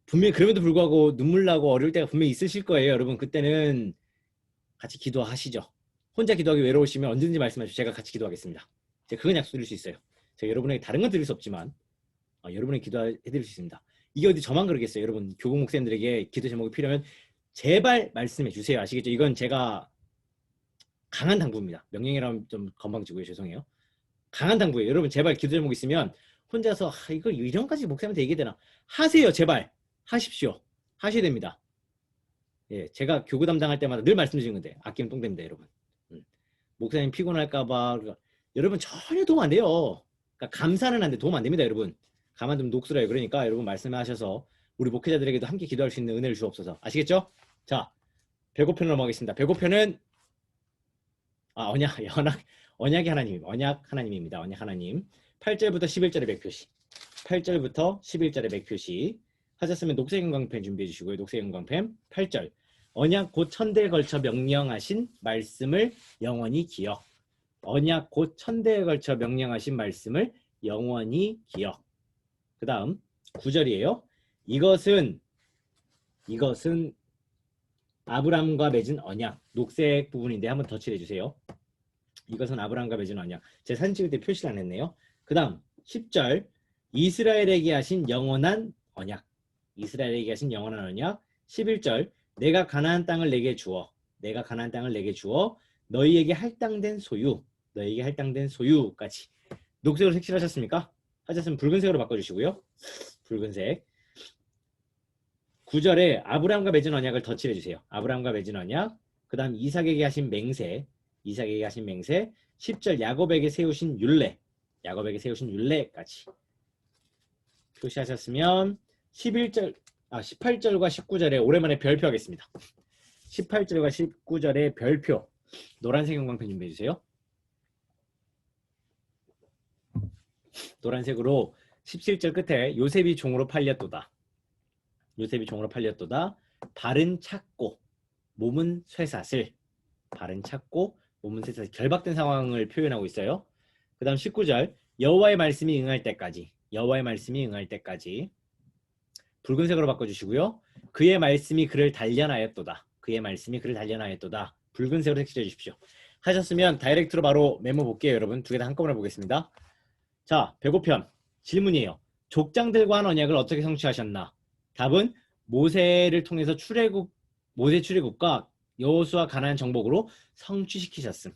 분명히 그럼에도 불구하고 눈물 나고 어려울 때가 분명히 있으실 거예요. 여러분 그때는 같이 기도하시죠. 혼자 기도하기 외로우시면 언제든지 말씀하시고 제가 같이 기도하겠습니다. 제가 그건 약속드릴 수 있어요. 제가 여러분에게 다른 건 드릴 수 없지만 여러분에게 기도해드릴 수 있습니다. 이게 어디 저만 그러겠어요. 여러분 교국 목사님들에게 기도 제목이 필요하면 제발 말씀해 주세요. 아시겠죠? 이건 제가 강한 당부입니다. 명령이라면 좀 건방지고요. 죄송해요. 강한 당부예요. 여러분 제발 기도 제목 있으면 혼자서 이거 이런까지 목사님한테 얘기되나 하세요. 제발 하십시오. 하셔야 됩니다. 예, 제가 교구 담당할 때마다 늘 말씀드리는 건데 아끼면 똥 됩니다. 여러분. 목사님 피곤할까봐 여러분 전혀 도움 안 돼요. 그러니까 감사는 한데 도움 안 됩니다. 여러분. 가만두면 녹슬어요. 그러니까 여러분 말씀하셔서 우리 목회자들에게도 함께 기도할 수 있는 은혜를 주옵소서. 아시겠죠? 자, 배고편으로 넘어가겠습니다. 배고편은 언약의 하나님, 언약 하나님입니다. 언약 하나님. 8절부터 11절의 맥표시. 8절부터 11절의 맥표시. 하셨으면 녹색 형광펜 준비해 주시고요. 녹색 형광펜 8절. 언약 곧 천대에 걸쳐 명령하신 말씀을 영원히 기억. 언약 곧 천대에 걸쳐 명령하신 말씀을 영원히 기억. 그 다음 9절이에요. 이것은 아브람과 맺은 언약. 녹색 부분인데 한번 더 칠해 주세요. 이것은 아브람과 맺은 언약. 제 사진 찍을 때 표시를 안 했네요. 그 다음 10절. 이스라엘에게 하신 영원한 언약. 이스라엘에게 하신 영원한 언약. 11절. 내가 가나안 땅을 내게 주어. 내가 가나안 땅을 내게 주어 너희에게 할당된 소유. 너희에게 할당된 소유까지. 녹색으로 색칠하셨습니까? 하셨으면 붉은색으로 바꿔주시고요. 붉은색. 9절에 아브라함과 맺은 언약을 덧칠해 주세요. 아브라함과 맺은 언약. 그 다음 이삭에게 하신 맹세. 이삭에게 하신 맹세. 10절 야곱에게 세우신 율례. 야곱에게 세우신 율례까지. 표시하셨으면 18절과 19절에 오랜만에 별표 하겠습니다. 18절과 19절에 별표. 노란색 형광펜 준비해 주세요. 노란색으로 17절 끝에 요셉이 종으로 팔렸도다. 요셉이 종으로 팔렸도다. 발은 찾고 몸은 쇠사슬. 발은 찾고 몸은 쇠사슬. 결박된 상황을 표현하고 있어요. 그 다음 19절 여호와의 말씀이 응할 때까지. 여호와의 말씀이 응할 때까지. 붉은색으로 바꿔주시고요. 그의 말씀이 그를 단련하였도다. 그의 말씀이 그를 단련하였도다. 붉은색으로 색칠해 주십시오. 하셨으면 다이렉트로 바로 메모 볼게요. 여러분 두 개 다 한꺼번에 보겠습니다. 자, 105편 질문이에요. 족장들과 한 언약을 어떻게 성취하셨나? 답은 모세를 통해서 모세 출애굽과 여호수아 가나안 정복으로 성취시키셨음.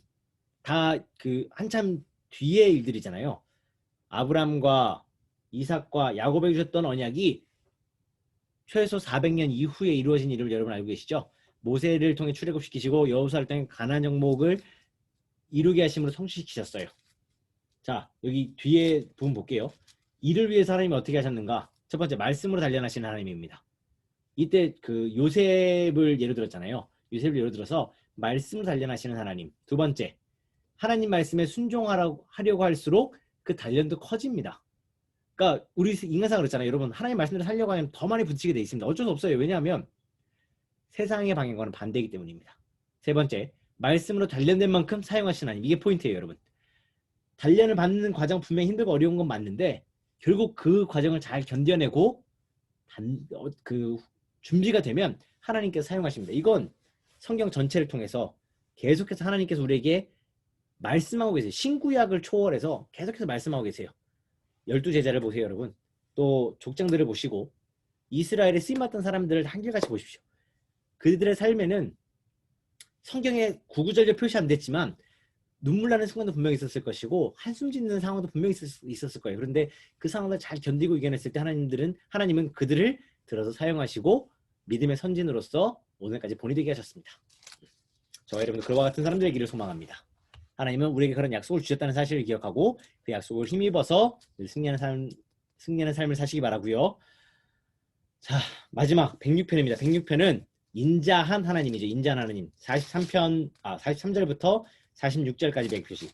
다 그 한참 뒤의 일들이잖아요. 아브람과 이삭과 야곱에게 주셨던 언약이 최소 400년 이후에 이루어진 일을 여러분 알고 계시죠? 모세를 통해 출애굽시키시고 여호수아를 통해 가나안 정복을 이루게 하심으로 성취시키셨어요. 자, 여기 뒤에 부분 볼게요. 이를 위해서 하나님이 어떻게 하셨는가? 첫 번째, 말씀으로 단련하시는 하나님입니다. 이때 그 요셉을 예로 들었잖아요. 요셉을 예로 들어서 말씀으로 단련하시는 하나님. 두 번째, 하나님 말씀에 순종하려고 할수록 그 단련도 커집니다. 그러니까 우리 인간상으로 그렇잖아요. 여러분, 하나님 말씀대로 살려고 하면 더 많이 붙이게 돼 있습니다. 어쩔 수 없어요. 왜냐하면 세상의 방향과는 반대이기 때문입니다. 세 번째, 말씀으로 단련된 만큼 사용하시는 하나님. 이게 포인트예요, 여러분. 단련을 받는 과정 분명히 힘들고 어려운 건 맞는데 결국 그 과정을 잘 견뎌내고 그 준비가 되면 하나님께서 사용하십니다. 이건 성경 전체를 통해서 계속해서 하나님께서 우리에게 말씀하고 계세요. 신구약을 초월해서 계속해서 말씀하고 계세요. 12제자를 보세요, 여러분. 또 족장들을 보시고 이스라엘에 쓰임받던 사람들을 한결같이 보십시오. 그들의 삶에는 성경에 구구절절 표시 안 됐지만 눈물 나는 순간도 분명히 있었을 것이고 한숨 짓는 상황도 분명히 있었을 거예요. 그런데 그 상황을 잘 견디고 이겨냈을 때 하나님은 그들을 들어서 사용하시고 믿음의 선진으로서 오늘까지 본이 되게 하셨습니다. 저와 여러분도 그와 같은 사람들의 길을 소망합니다. 하나님은 우리에게 그런 약속을 주셨다는 사실을 기억하고 그 약속을 힘입어서 늘 승리하는 삶을 사시기 바라고요. 자, 마지막 106편입니다. 106편은 인자한 하나님이죠. 인자한 하나님. 43절부터 46절까지 맥표시.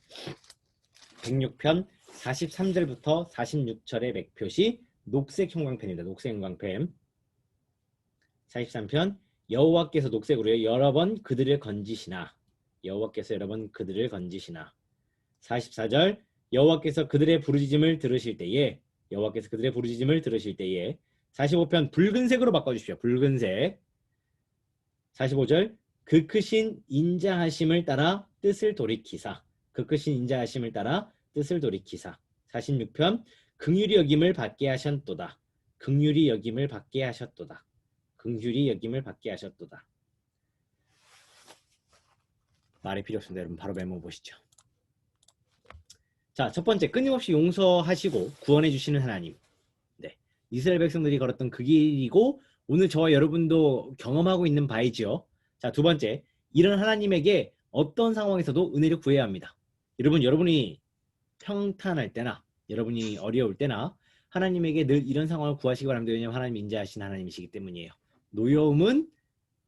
106편 43절부터 46절의 맥표시. 녹색 형광펜입니다. 녹색 형광펜. 43편 여호와께서 녹색으로요. 여러 번 그들을 건지시나. 여호와께서 여러 번 그들을 건지시나. 44절 여호와께서 그들의 부르짖음을 들으실 때에. 여호와께서 그들의 부르짖음을 들으실 때에. 45편 붉은색으로 바꿔주십시오. 붉은색. 45절 그 크신 인자하심을 따라 뜻을 돌이키사. 그 크신 인자하심을 따라 뜻을 돌이키사. 46편 긍휼히 여김을 받게 하셨도다. 긍휼히 여김을 받게 하셨도다. 긍휼히 여김을 받게 하셨도다. 말이 필요 없습니다. 여러분 바로 메모 보시죠. 자, 첫 번째, 끊임없이 용서하시고 구원해 주시는 하나님. 네, 이스라엘 백성들이 걸었던 그 길이고 오늘 저와 여러분도 경험하고 있는 바이지요. 자, 두 번째, 이런 하나님에게 어떤 상황에서도 은혜를 구해야 합니다. 여러분이 평탄할 때나 여러분이 어려울 때나 하나님에게 늘 이런 상황을 구하시기 바랍니다. 왜냐하면 하나님 인자하신 하나님이시기 때문이에요. 노여움은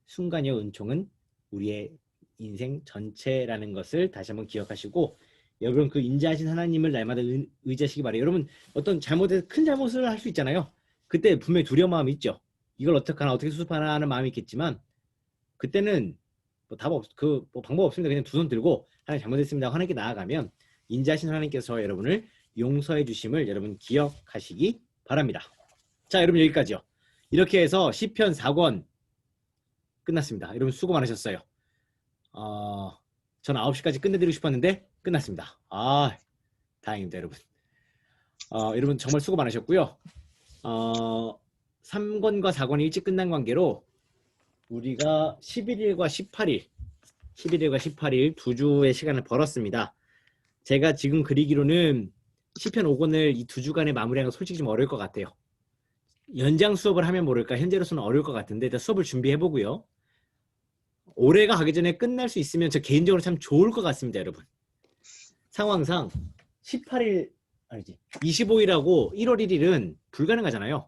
순간이요, 은총은 우리의 인생 전체라는 것을 다시 한번 기억하시고 여러분 그 인자하신 하나님을 날마다 의지하시기 바래요. 여러분 어떤 큰 잘못을 할 수 있잖아요. 그때 분명히 두려운 마음이 있죠. 이걸 어떻게 하나 어떻게 수습하나 하는 마음이 있겠지만 그때는 뭐 뭐 방법 없습니다. 그냥 두 손 들고 하나님 잘못했습니다 하고 하나님께 나아가면 인자하신 하나님께서 여러분을 용서해 주심을 여러분 기억하시기 바랍니다. 자, 여러분 여기까지요. 이렇게 해서 시편 4권 끝났습니다. 여러분 수고 많으셨어요. 저는 9시까지 끝내드리고 싶었는데 끝났습니다. 다행입니다, 여러분. 여러분 정말 수고 많으셨고요. 3권과 4권이 일찍 끝난 관계로 우리가 11일과 18일 두 주의 시간을 벌었습니다. 제가 지금 그리기로는 시편 5권을 이 두 주간에 마무리하는 건 솔직히 좀 어려울 것 같아요. 연장 수업을 하면 모를까 현재로서는 어려울 것 같은데 일단 수업을 준비해보고요. 올해가 가기 전에 끝날 수 있으면 저 개인적으로 참 좋을 것 같습니다, 여러분. 상황상 25일하고 1월 1일은 불가능하잖아요.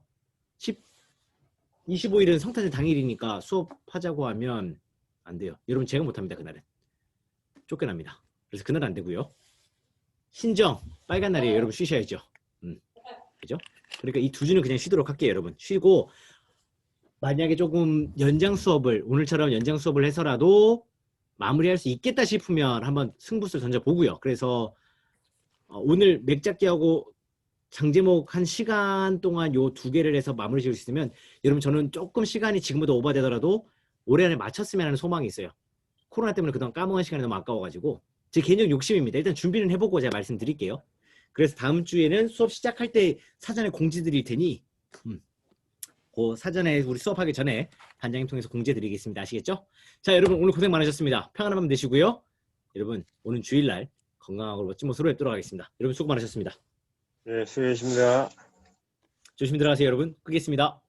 25일은 성탄절 당일이니까 수업하자고 하면 안 돼요. 여러분 제가 못합니다, 그날은. 쫓겨납니다. 그래서 그날은 안 되고요. 신정, 빨간 날이에요. 여러분 쉬셔야죠. 그죠? 그러니까 이 두 주는 그냥 쉬도록 할게요, 여러분. 쉬고 만약에 조금 오늘처럼 연장 수업을 해서라도 마무리할 수 있겠다 싶으면 한번 승부수를 던져보고요. 그래서 오늘 맥잡기하고 장제목 1시간 동안 요 두 개를 해서 마무리 지을 수 있으면 여러분 저는 조금 시간이 지금보다 오버되더라도 올해 안에 마쳤으면 하는 소망이 있어요. 코로나 때문에 그동안 까먹은 시간이 너무 아까워가지고 제 개인적 욕심입니다. 일단 준비는 해보고 제가 말씀드릴게요. 그래서 다음 주에는 수업 시작할 때 사전에 공지 드릴 테니 그 사전에 우리 수업하기 전에 단장님 통해서 공지 드리겠습니다. 아시겠죠? 자, 여러분 오늘 고생 많으셨습니다. 평안한 밤 되시고요. 여러분 오늘 주일날 건강하고 멋진 모습으로 뵙도록 하겠습니다. 여러분 수고 많으셨습니다. 네, 수고하셨습니다. 조심히 들어가세요, 여러분. 끄겠습니다.